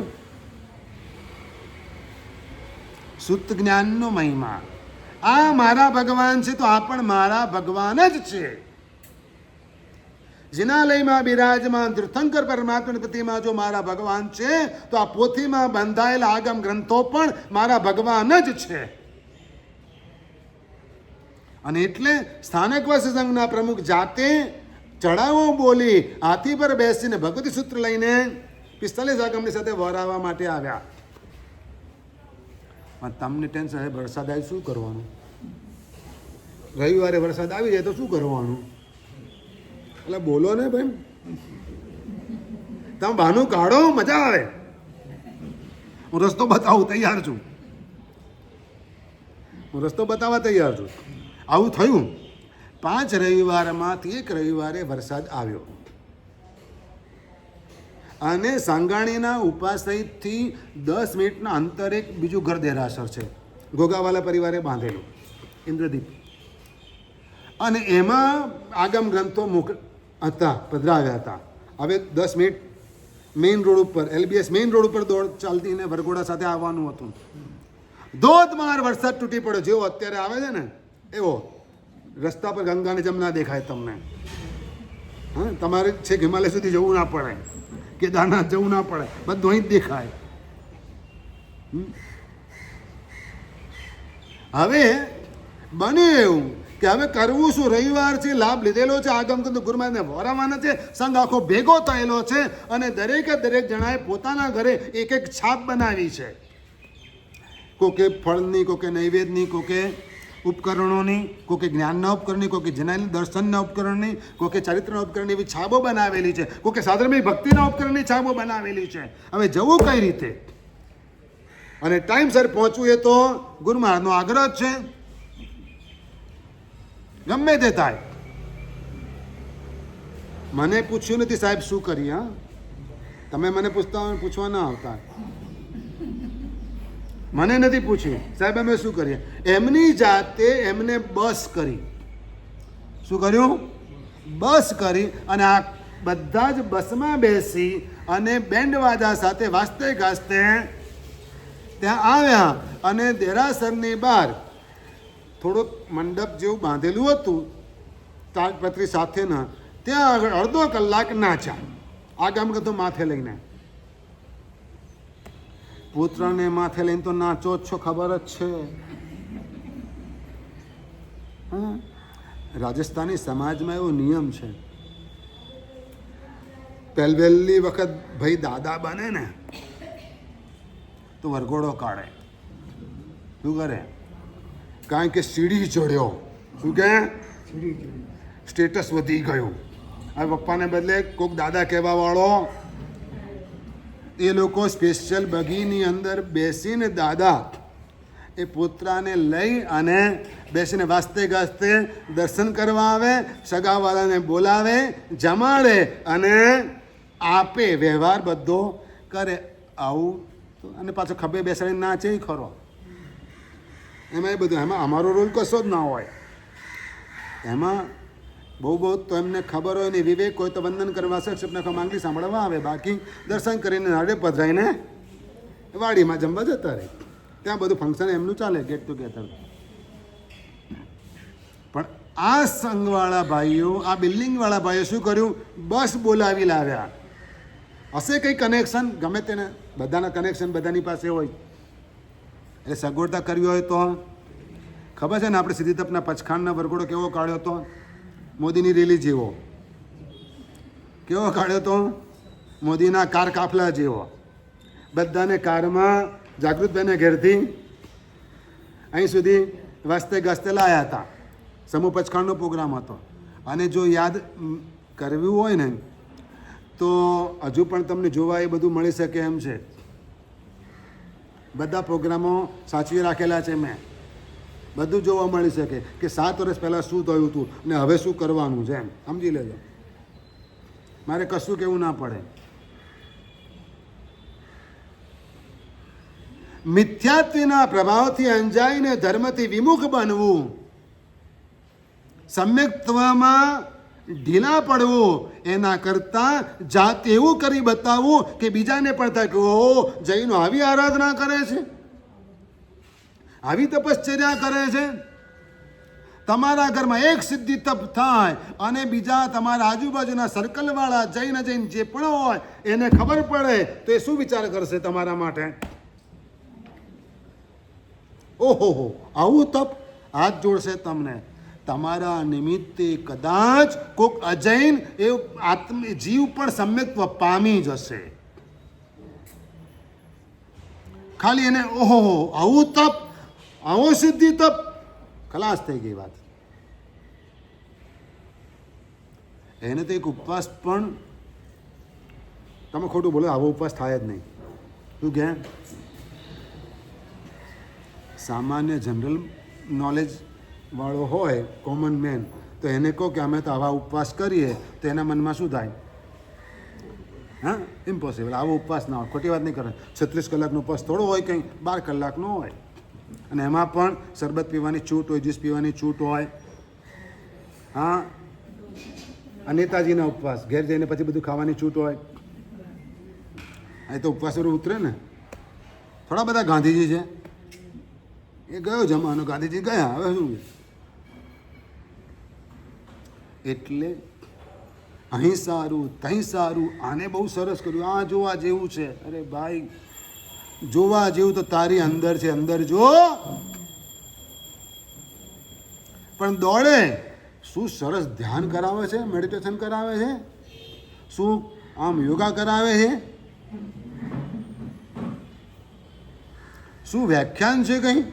S1: શુદ્ધ જ્ઞાનનો મહિમા. આ મારા ભગવાન છે તો આ પણ મારા ભગવાન જ છે. જિનાલયમાં બિરાજમાન તીર્થંકર પરમાત્માની પ્રતિમા જો મારા ભગવાન છે તો આ પોથીમાં બંધાયેલા આગમ ગ્રંથો પણ મારા ભગવાન જ છે. અને એટલે સ્થાનકવાસી સંઘના પ્રમુખ જાતે ચડાવો બોલી હાથી પર બેસીને ભગવતી સૂત્ર લઈને 45 આગમની સાથે વહોરાવા માટે આવ્યા. તમને ટેન્શન છે, વરસાદ આવી શું કરવાનું? રવિવારે વરસાદ આવી જાય તો શું કરવાનું? એટલે બોલો ને ભાઈ, તમે બહાનું કાઢો, મજા આવે. હું રસ્તો બતાવું તૈયાર છું, હું રસ્તો બતાવવા તૈયાર છું. આવું થયું. 5 રવિવારમાંથી એક રવિવારે વરસાદ આવ્યો અને સાંગાણીના ઉપાસયથી 10 મિનિટના અંતરે એક બીજું ઘર દેરાસર છે, ગોગાવાલા પરિવારે બાંધેલું, ઇન્દ્રદીપ. અને એમાં આગમ ગ્રંથો હતા, પધરાવ્યા હતા. હવે 10 મિનિટ મેઇન રોડ ઉપર, LBS મેઇન રોડ ઉપર દોડ ચાલતી ને વરઘોડા સાથે આવવાનું હતું. ધોધમાર વરસાદ તૂટી પડ્યો, જેવો અત્યારે આવે છે ને એવો. રસ્તા પર ગંગા ને જમના દેખાય તમને. હા, તમારે છેક હિમાલય સુધી જવું ના પડે, કેદારનાથ જવું ના પડે, બધું અહીં જ દેખાય. હવે બને એવું કે હવે કરવું શું? રવિવાર છે, લાભ લીધેલો છે, આગમ ગ્રંથો ગુરુમાને વહોરાવાના છે, સંઘ આખો ભેગો થયેલો છે અને દરેકે દરેક જણાએ પોતાના ઘરે એક છાપ બનાવી છે. કોકે ફળની, કોકે નૈવેદ્યની, કોકે ઉપકરણોની, કોઈકે જ્ઞાનના ઉપકરણની, કોઈકે જનાની દર્શનના ઉપકરણની, કોઈકે ચરિત્રના ઉપકરણની એવી છાબો બનાવેલી છે, કોઈકે સાધર્મિક ભક્તિના ઉપકરણની છાબો બનાવેલી છે. હવે જવું કઈ રીતે અને ટાઈમસર પહોંચવું એ તો ગુરુ મહારાજનો આગ્રહ છે. ગમે તે થાય. મને પૂછ્યું નથી સાહેબ શું કરી. હા, તમે મને પૂછવા ના આવતા. મને નથી પૂછ્યું સાહેબ અમે શું કરીએ. એમની જાતે એમને બસ કરી. શું કર્યું? બસ કરી. અને આ બધા જ બસમાં બેસી અને બેન્ડ વાજા સાથે વાજતે ગાજતે ત્યાં આવ્યા. અને દેરાસરની બહાર થોડુંક મંડપ જેવું બાંધેલું હતું તાડપત્રી સાથેના, ત્યાં આગળ અડધો કલાક નાચ્યા. આ ગામ કતો માથે લઈને, પુત્રને માથે લઈને તો નાચો જ છો, ખબર જ છે. રાજસ્થાની સમાજમાં એવો નિયમ છે, પહેલી વખત ભાઈ દાદા બને ને તો વરઘોડો કાઢે. શું કરે? કારણ કે સીડી ચડ્યો. શું કે? સ્ટેટસ વધી ગયું. હવે પપ્પાને બદલે કોઈક દાદા કહેવા વાળો. એ લોકો સ્પેશિયલ બગીની અંદર બેસીને દાદા એ પુત્રાને લઈ અને બેસીને વાજતે ગાજતે દર્શન કરવા આવે, સગાવાળાને બોલાવે, જમાડે અને આપે, વ્યવહાર બધો કરે. આવું અને પાછો ખભે બેસાડીને નાચે ખરો. એમાં એ બધું, એમાં અમારો રોલ કશો જ ના હોય. એમાં બહુ તો એમને ખબર હોય ને વિવેક હોય તો વંદન કરવા સપના માંગલી સાંભળવા આવે, બાકી દર્શન કરીને નાડે પધરાઈને વાડીમાં જમવા જતા રહે. ત્યાં બધું ફંક્શન એમનું ચાલે, ગેટ ટુગેધર. પણ આ સંઘવાળા ભાઈઓ, આ બિલ્ડિંગવાળા ભાઈઓ શું કર્યું? બસ બોલાવી લાવ્યા. હશે કંઈ કનેક્શન, ગમે તેને, બધાના કનેક્શન બધાની પાસે હોય એટલે સગવડતા કરવી હોય તો. ખબર છે ને આપણે સીધી તપના પચખાણના વરઘોડો કેવો કાઢ્યો હતો? મોદીની રેલી જેવો. કેવો કાઢ્યો હતો? મોદીના કાર કાફલા જેવો. બધાને કારમાં જાગૃતભાઈને ઘેરથી અહીં સુધી વાજતે ગાજતે લાયા હતા. સમૂહ પચખાણનો પ્રોગ્રામ હતો. અને જો યાદ કરવું હોય ને તો હજુ પણ તમને જોવા એ બધું મળી શકે એમ છે. બધા પ્રોગ્રામો સાચવી રાખેલા છે મેં. બધું જોવા મળી શકે કે 7 વર્ષ પહેલાં શું થયું હતું ને હવે શું કરવાનું છે, એમ સમજી લેજો. મારે કશું કહેવું ના પડે. મિથ્યાત્વના પ્રભાવથી અંજાઈને ધર્મથી વિમુખ બનવું, સમ્યક્ત્વમાં ઢીલા પડવું, એના કરતાં જાતે એવું કરી બતાવવું કે બીજાને પણ થાય કે ઓહો, જૈનો આવી આરાધના કરે છે, આવી તપશ્ચર્યા કરે છે. તમારા ઘરમાં એક સિદ્ધિ તપ થાય અને બીજા તમારા આજુબાજુના સર્કલવાળા જૈન જે પણ હોય એને ખબર પડે તો એ શું વિચાર કરશે તમારા માટે? ઓહો, આવું તપ હાથ જોડશે તમને. તમારા નિમિત્તે કદાચ કોઈક અજૈન એ જીવ પણ સમ્યક્ત્વ પામી જશે. ખાલી એને ઓહો, આવું તપ, આવો સિદ્ધિ તપ, ખલાસ થઈ ગઈ વાત. એને તો એક ઉપવાસ પણ, તમે ખોટું બોલો, આવો ઉપવાસ થાય જ નહીં. શું કે? સામાન્ય જનરલ નોલેજ વાળો હોય, કોમન મેન, તો એને કહો કે અમે તો આવા ઉપવાસ કરીએ તો એના મનમાં શું થાય? હા, ઇમ્પોસિબલ. આવો ઉપવાસ ના હોય. ખોટી વાત નહીં કરે. 36 કલાકનો ઉપવાસ થોડો હોય, કંઈ 12 કલાકનો હોય. અને એમાં પણ શરબત પીવાની છૂટ હોય, જ્યુસ પીવાની છૂટ હોય. હા, નેતાજીના ઉપવાસ, ઘેર જઈને પછી બધું ખાવાની છૂટ હોય. અહીં તો ઉપવાસ ઉતરે ને. થોડા બધા ગાંધીજી છે, એ ગયો જમાનો, ગાંધીજી ગયા, હવે શું? એટલે અહીં સારું, તહીં સારું, આને બહુ સરસ કર્યું, આ જોવા જેવું છે. અરે ભાઈ, જોવા જેવું તો તારી અંદર છે, અંદર જો. પણ દોડે. શું સરસ ધ્યાન કરાવે છે, મેડિટેશન કરાવે છે, શું આમ યોગા કરાવે છે, શું વ્યાખ્યાન છે કંઈ.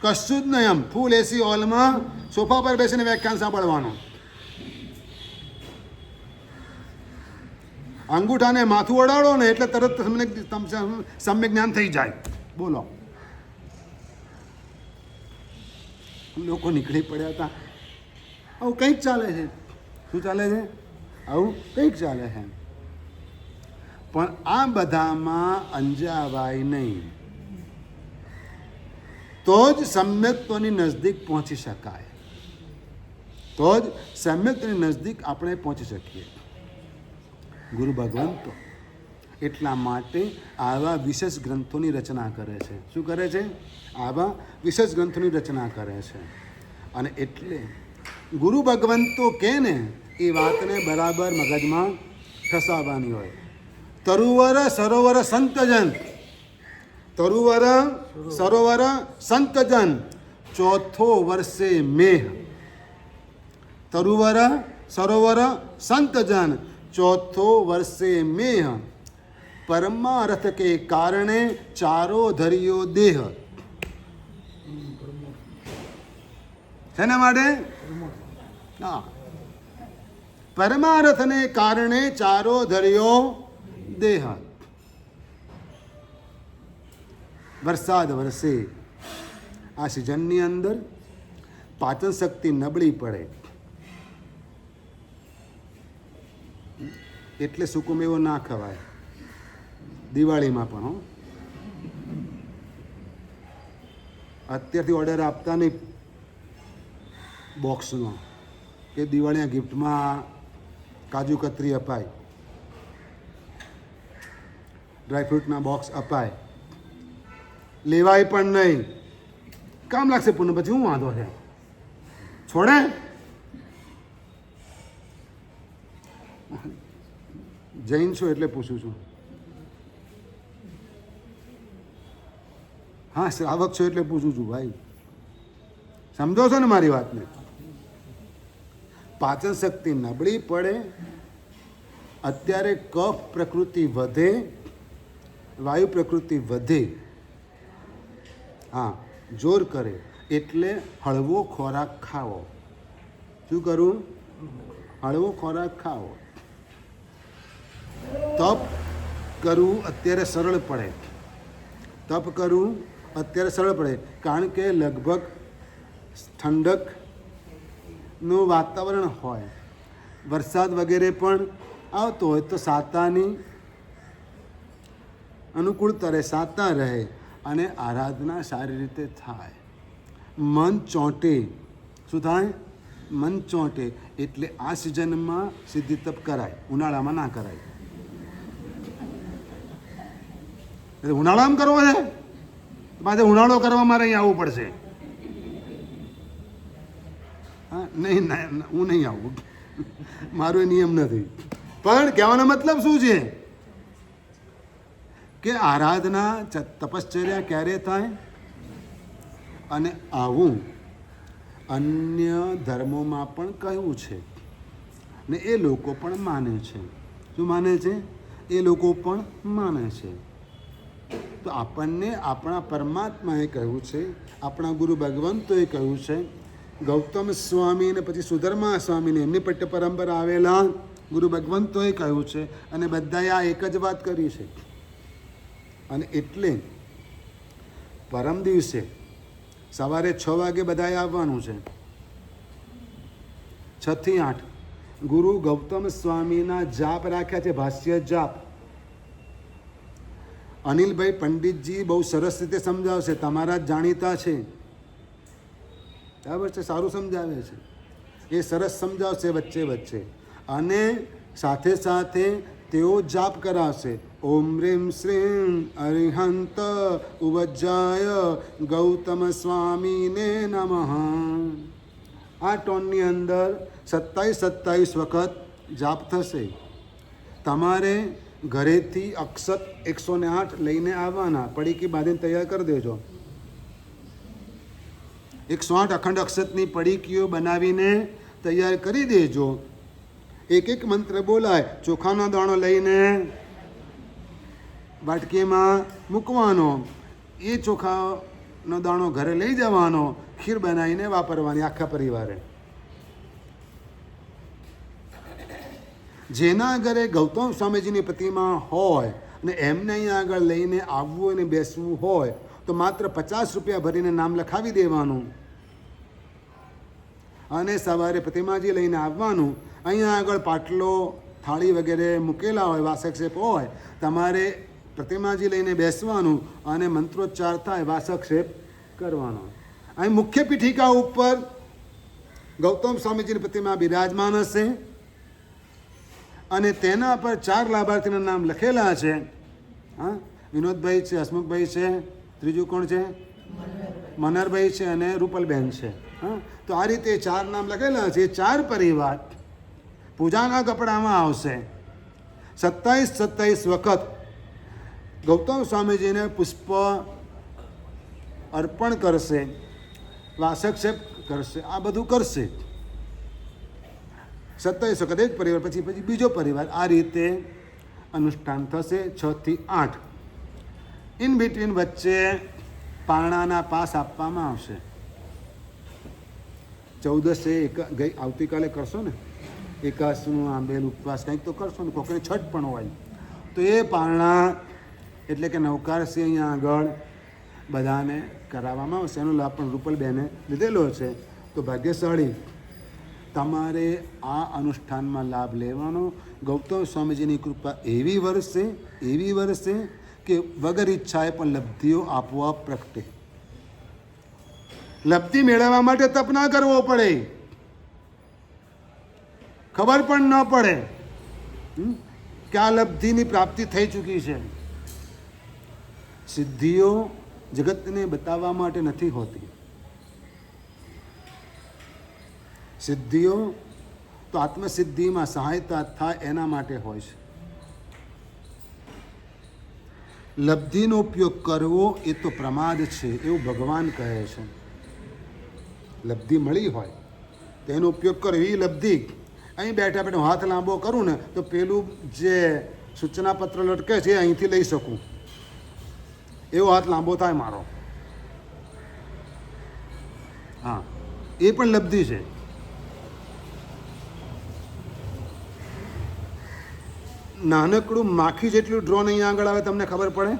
S1: કશું જ નહીં. એમ ફૂલ એસી હોલમાં સોફા પર બેસીને વ્યાખ્યાન સાંભળવાનું. અંગૂઠાને માથું ઓડાડો ને એટલે તરત સમ્યક જ્ઞાન થઈ જાય. બોલો, લોકો નીકળી પડ્યા હતા. આવું કંઈક ચાલે છે. શું ચાલે છે? આવું કંઈક ચાલે છે. પણ આ બધામાં અંજાવાય નહીં, તો જ સમ્યક્ત્વની નજદીક પહોંચી શકાય. તો જ સમ્યક્ત્વની નજદીક આપણે પહોંચી શકીએ. ગુરુ ભગવંતો એટલા માટે આવા વિશેષ ગ્રંથોની રચના કરે છે. શું કરે છે? આવા વિશેષ ગ્રંથોની રચના કરે છે. અને એટલે ગુરુ ભગવંતો કે ને એ વાતને બરાબર મગજમાં ઠસાવવાની હોય. તરુવર સરોવર સંતજન, તરુવર સરોવર સંતજન, ચોથો વર્ષે મેહ. તરુવર સરોવર સંતજન, ચોથો વર્ષે મેહ. પરમાર્થ કે કારણે ચારો ધર્યો દેહ. શેના માટે? હા, પરમાર્થને કારણે ચારો ધર્યો દેહ. વરસાદ વરસે. આ સિઝનની અંદર પાચન શક્તિ નબળી પડે એટલે સૂકો મેવો ના ખવાય. દિવાળીમાં પણ હો, અત્યારથી ઓર્ડર આપતા નહીં બોક્સનો, કે દિવાળીના ગિફ્ટમાં કાજુ કતરી અપાય, ડ્રાયફ્રૂટના બોક્સ અપાય. લેવાય પણ નહીં. કામ લાગશે પૂનમ, પછી હું વાંધો છે, છોડે. જૈન છો એટલે પૂછું છું. હા, શ્રાવક છો એટલે પૂછું છું ભાઈ. સમજો છો ને મારી વાતને? પાચન શક્તિ નબળી પડે, અત્યારે કફ પ્રકૃતિ વધે, વાયુ પ્રકૃતિ વધે, હા જોર કરે, એટલે હળવો ખોરાક ખાવો. શું કરવું? હળવો ખોરાક ખાવો. તપ કરવું અત્યારે સરળ પડે. તપ કરવું અત્યારે સરળ પડે, કારણ કે લગભગ ઠંડકનું વાતાવરણ હોય, વરસાદ વગેરે પણ આવતો હોય, તો સાતાની અનુકૂળતા રહે, સાતા રહે અને આરાધના સારી રીતે થાય. મન ચોંટે. શું થાય? મન ચોંટે. એટલે આ સિઝનમાં સિદ્ધિ તપ કરાય, ઉનાળામાં ના કરાય. એટલે ઉનાળામાં કરવો છે, પાછળ ઉનાળો કરવા મારે અહીંયા આવવું પડશે. હા, નહીં, હું નહીં આવું, મારો નિયમ નથી. પણ કહેવાનો મતલબ શું છે કે આરાધના તપશ્ચર્યા ક્યારે થાય? અને આવું અન્ય ધર્મોમાં પણ કહ્યું છે ને એ લોકો પણ માને છે. શું માને છે? એ લોકો પણ માને છે. તો આપણને આપણા પરમાત્માએ કહ્યું છે, આપણા ગુરુ ભગવંતોએ કહ્યું છે, ગૌતમ સ્વામી અને પછી સુધર્મા સ્વામીને એમની પટ્ટ પરંપરા આવેલા ગુરુ ભગવંતોએ કહ્યું છે, અને બધાએ આ એક જ વાત કરી છે. અને એટલે પરમ દિવસે સવારે 6 વાગે બધાએ આવવાનું છે. 6 થી 8 ગુરુ ગૌતમ સ્વામીના જાપ રાખ્યા છે, ભાષ્ય જાપ. અનિલભાઈ પંડિતજી બહુ સરસ રીતે સમજાવશે, તમારા જ જાણીતા છે, બરાબર છે, સારું સમજાવે છે. એ સરસ સમજાવશે વચ્ચે વચ્ચે. અને સાથે સાથે તેઓ જાપ કરાવશે. ઓમ રીમ શ્રીમ અરિહંત ઉવજ્જાય ગૌતમ સ્વામીને નમઃ. આ ટોનની અંદર 27 વખત જાપ થશે. તમારે ઘરેથી અક્ષત 108 લઈને આવવાના, પડીકી બાંધીને તૈયાર કરી દેજો. 108 અખંડ અક્ષતની પડીકીઓ બનાવીને તૈયાર કરી દેજો. એક એક મંત્ર બોલાય. ચોખાનો દાણો લઈને વાટકીમાં મૂકવાનો. એ ચોખા નો દાણો ઘરે લઈ જવાનો, ખીર બનાવીને વાપરવાની આખા પરિવારે. જેના ઘરે ગૌતમ સ્વામીજીની પ્રતિમા હોય અને એમને અહીંયા આગળ લઈને આવવું અને બેસવું હોય તો માત્ર 50 રૂપિયા ભરીને નામ લખાવી દેવાનું અને સવારે પ્રતિમાજી લઈને આવવાનું. અહીંયા આગળ પાટલો, થાળી વગેરે મૂકેલા હોય, વાસક્ષેપ હોય, તમારે પ્રતિમાજી લઈને બેસવાનું અને મંત્રોચ્ચાર થાય, વાસક્ષેપ કરવાનો. અહીં મુખ્ય પીઠિકા ઉપર ગૌતમ સ્વામીજીની પ્રતિમા બિરાજમાન હશે અને તેના પર 4 લાભાર્થીના નામ લખેલા છે. હા, વિનોદભાઈ છે, હસમુખભાઈ છે, ત્રીજું કોણ છે? મનહરભાઈ છે અને રૂપલબેન છે. હા, તો આ રીતે 4 નામ લખેલા છે. 4 પરિવાર પૂજાના કપડામાં આવશે. 27 વખત ગૌતમ સ્વામીજીને પુષ્પ અર્પણ કરશે, વાસક્ષેપ કરશે, આ બધું કરશે. 27 વખત એક પરિવાર, પછી બીજો પરિવાર. આ રીતે અનુષ્ઠાન થશે 6 થી 8. ઇન બિટવીન વચ્ચે પારણાના પાસ આપવામાં આવશે. 14 ગઈ આવતીકાલે કરશો ને, એકાદશીનું આંબેલ ઉપવાસ કંઈક તો કરશો ને, કોકને છઠ પણ હોય તો એ પારણા એટલે કે નવકારસી અહીંયા આગળ બધાને કરાવવામાં આવશે. એનો લાભ પણ રૂપલબેને લીધેલો છે. તો ભાગ્યશાળી તમારે આ અનુષ્ઠાનમાં લાભ લેવાનો. ગૌતમ સ્વામીજીની કૃપા એવી વરસે કે વગર ઈચ્છાએ પણ લબ્ધિઓ આપોઆપ પ્રગટે. લબ્ધિ મેળવવા માટે તપ ના કરવો પડે, ખબર પણ ન પડે કે આ લબ્ધિની પ્રાપ્તિ થઈ ચૂકી છે. સિદ્ધિઓ જગતને બતાવવા માટે નથી હોતી. સિદ્ધિઓ તો આત્મસિદ્ધિમાં સહાયતા થાય એના માટે હોય છે. લબ્ધિનો ઉપયોગ કરવો એ તો પ્રમાદ છે એવું ભગવાન કહે છે. લબ્ધિ મળી હોય તો એનો ઉપયોગ કરો. એ લબ્ધિ અહીં બેઠા બેઠા હાથ લાંબો કરું ને તો પેલું જે સૂચના પત્ર લટકે છે અહીંથી લઈ શકું એવો હાથ લાંબો થાય મારો. હા, એ પણ લબ્ધિ છે. નાનકડું માખી જેટલું ડ્રોન અહીંયા આગળ આવે, તમને ખબર પડે?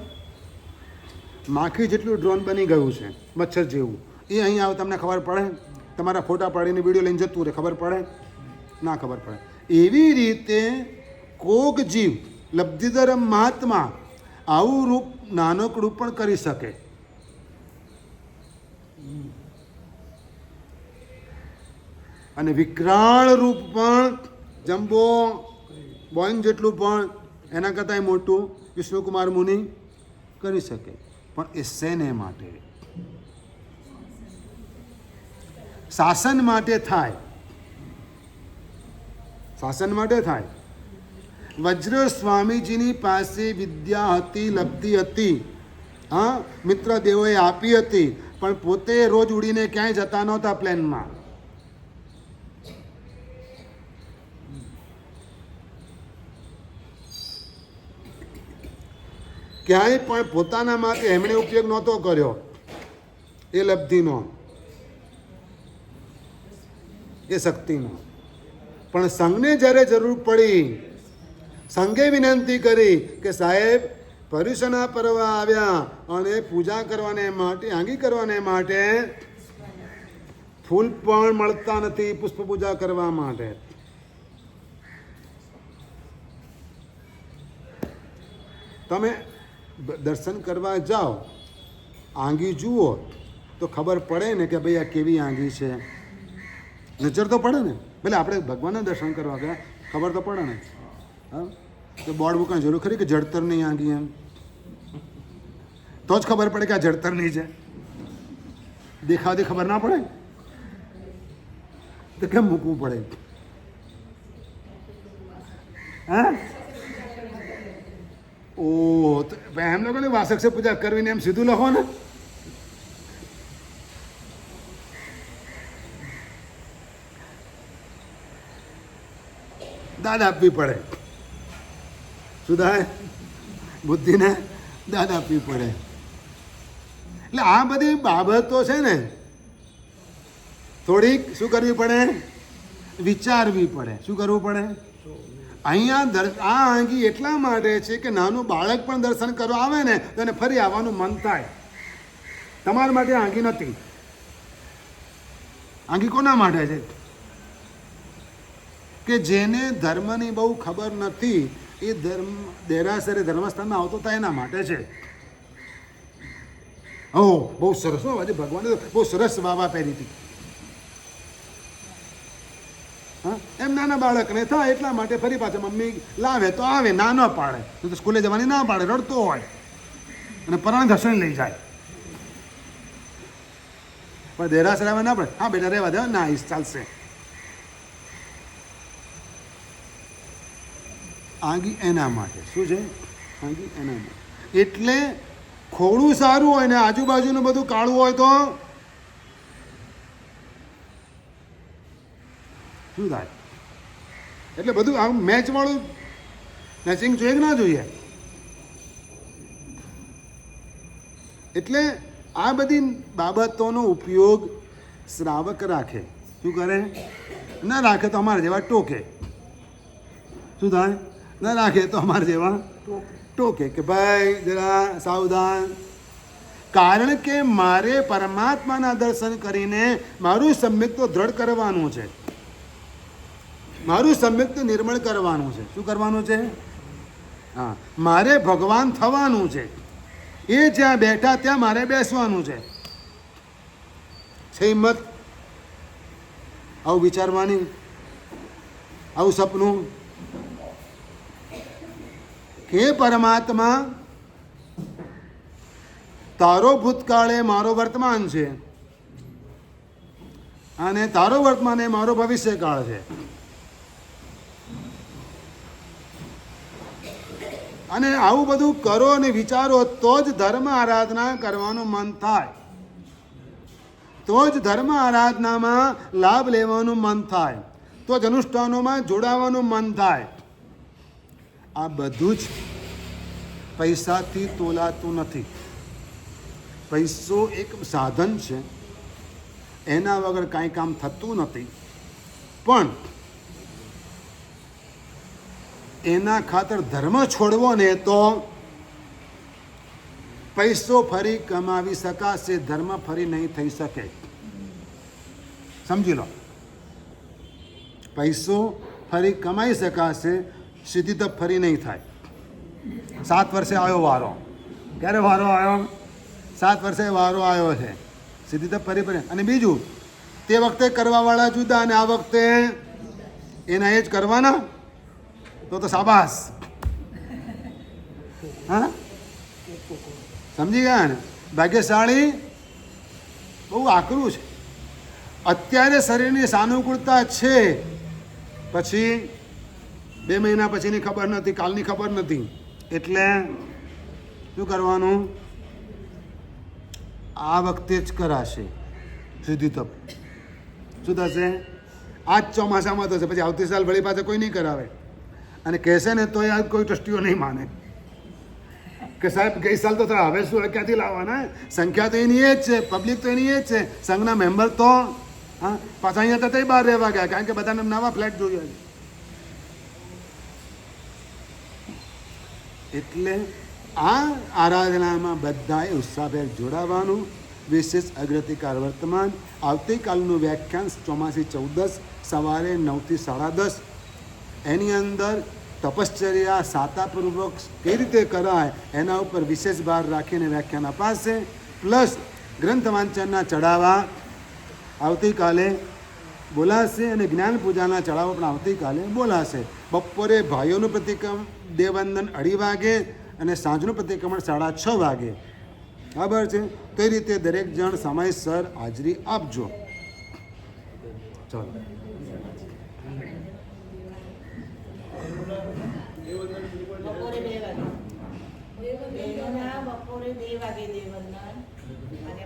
S1: માખી જેટલું ડ્રોન બની ગયું છે, મચ્છર જેવું. એ અહીં આવે, તમને ખબર પડે? તમારા ફોટા પાડીને વિડીયો લઈને જતું રહે, ખબર પડે? ના ખબર પડે. એવી રીતે કોક જીવ લબ્ધિધર મહાત્મા આવું રૂપ નાનકડું પણ કરી શકે. અને વિકરાળ રૂપ પણ જમ્બો બોઈંગ જેટલું પણ એના કરતાં મોટું વિષ્ણુકુમાર મુનિ કરી શકે. પણ એ શેને માટે? શાસન માટે થાય. શાસન માટે થાય. વજ્ર સ્વામીજીની પાસે વિદ્યા હતી, લબ્ધિ હતી. હા, મિત્ર દેવોએ આપી હતી, પણ પોતે રોજ ઉડીને ક્યાંય જતા નહોતા પ્લેનમાં. ક્યાંય પણ પોતાના માટે એમણે ઉપયોગ નહોતો કર્યો એ લબ્ધિનો, એ શક્તિનો. પણ સંઘને જ્યારે જરૂર પડી, સંઘે વિનંતી કરી કે સાહેબ પર્યુષણા પર્વ આવ્યા અને પૂજા કરવાને માટે, આંગી કરવાને માટે ફૂલ પણ મળતા નથી પુષ્પ પૂજા કરવા માટે. તમે દર્શન કરવા જાઓ, આંગી જુઓ તો ખબર પડે ને કે ભાઈ આ કેવી આંગી છે. નજર તો પડે ને. ભલે આપણે ભગવાનના દર્શન કરવા ગયા, ખબર તો પડે ને. હા, તો બોર્ડ મૂકવાની જરૂર ખરી કે જળતરની આંગી એમ? તો જ ખબર પડે કે આ જળતરની છે. દેખાવથી ખબર ના પડે તો કેમ મૂકવું પડે? હા, ઓહ, તો એમ લોકોને વાસક્ષ પૂજા કરવીને એમ સીધું લખો ને. દાદ આપવી પડે. શું થાય? બુદ્ધિને દાદ આપવી પડે. એટલે આ બધી બાબતો છે ને થોડીક શું કરવી પડે, વિચારવી પડે. શું કરવું પડે? અહીંયા આ આંગી એટલા માટે છે કે નાનું બાળક પણ દર્શન કરવા આવે ને તો એને ફરી આવવાનું મન થાય. તમારા માટે આંગી નથી. આંગી કોના માટે છે? કે જેને ધર્મની બહુ ખબર નથી એ દેરાસરે ધર્મસ્થાનમાં આવતો થાય એના માટે છે. ઓ બહુ સરસ હો, આજે ભગવાને બહુ સરસ વાવા પહેરી હતી. હા, એમ નાના બાળકને થાય એટલા માટે ફરી પાછા મમ્મી લાવે તો આવે, ના ન પાડે તો સ્કૂલે જવાની ના પાડે, રડતો હોય અને પરાણ ઘસણ લઈ જાય. પણ દેરાસર આવે ના પડે, હા બેટા રહેવા દે, ના ઈ ચાલશે. આંગી એના માટે. શું છે? આંગી એના માટે. એટલે ખોડું સારું હોય ને આજુબાજુનું બધું કાળું હોય તો શું થાય? એટલે બધું આમ મેચ વાળું મેચિંગ જોઈએ કે ના જોઈએ? એટલે આ બધી બાબતોનો ઉપયોગ શ્રાવક રાખે. શું કરે? ના રાખે તો અમારા જેવા ટોકે. શું થાય? ના રાખે તો અમારા જેવા ટોકે કે ભાઈ જરા સાવધાન. કારણ કે મારે પરમાત્માના દર્શન કરીને મારું સમ્યક તો દ્રઢ કરવાનું છે, મારું સમ્યક તો નિર્મળ કરવાનું છે. શું કરવાનું છે? હા, મારે ભગવાન થવાનું છે. એ જ્યાં બેઠા ત્યાં મારે બેસવાનું છે. હિંમત આવું વિચારવાની, આવું સપનું કે પરમાત્મા તારો ભૂતકાળ એ મારો વર્તમાન છે અને તારો વર્તમાન એ મારો ભવિષ્યકાળ છે. અને આવું બધું કરો અને વિચારો તો જ ધર્મ આરાધના કરવાનું મન થાય, તો જ ધર્મ આરાધનામાં લાભ લેવાનું મન થાય, તો જ અનુષ્ઠાનોમાં જોડાવાનું મન થાય. આ બધું જ પૈસાથી તોલાતું નથી. પૈસો એક સાધન છે, એના વગર કાંઈ કામ થતું નથી. પણ એના ખાતર ધર્મ છોડવો ને તો પૈસો ફરી કમાવી શકાશે, ધર્મ ફરી નહીં થઈ શકે. સમજી લો, પૈસો ફરી કમાઈ શકાશે, સીધી તપ ફરી નહીં થાય. 7 વર્ષે આવ્યો વારો. ક્યારે વારો આવ્યો? 7 વર્ષે વારો આવ્યો છે. સીધી તપ ફરી ફરી. અને બીજું, તે વખતે કરવાવાળા જુદા અને આ વખતે એના એ જ કરવાના, તો શાબાશ. હા, સમજી ગયા ને? ભાગ્યશાળી બહુ આકરું છે. અત્યારે શરીરની સાનુકૂળતા છે, પછી 2 મહિના પછીની ખબર નથી, કાલની ખબર નથી. એટલે શું કરવાનું? આ વખતે જ કરાશે સીધી તપ. શું થશે? આ જ ચોમાસામાં થશે, પછી આવતી સાલ વળી પાછા કોઈ નહીં કરાવે. અને કહેશે ને તો યાર કોઈ ટ્રસ્ટીઓ નહીં માને કે સાહેબ ગઈ સાલ તો હવે શું ક્યાંથી લાવવાના? સંખ્યા તો એની એ જ છે, પબ્લિક તો એની એ જ છે, સંઘના મેમ્બર તો હા પાછા અહીંયા તો બહાર રહેવા ગયા, કારણ કે બધાને નવા ફ્લેટ જોઈએ. એટલે આ આરાધનામાં બધાએ ઉત્સાહભેર જોડાવાનું. વિશેષ અગ્રતિકાર વર્તમાન. આવતીકાલનું વ્યાખ્યાન ચોમાસી 14 સવારે 9 થી 10:30. એની અંદર તપશ્ચર્યા સાતાપૂર્વક કઈ રીતે કરાય એના ઉપર વિશેષ ભાર રાખીને વ્યાખ્યાન અપાશે. પ્લસ ગ્રંથ વાંચનના ચડાવા આવતીકાલે બોલાશે અને જ્ઞાન પૂજાના ચડાવો પણ આવતીકાલે બોલાશે. બપોરે ભાઈઓનું પ્રતિક્રમ દેવવંદન 2:30 વાગે અને સાંજનું પ્રતિક્રમણ 6:30 વાગે. બરાબર છે? કઈ રીતે દરેક જણ સમયસર હાજરી આપજો. ચાલો. બપોરે 2 વાગે દેવવંદન અને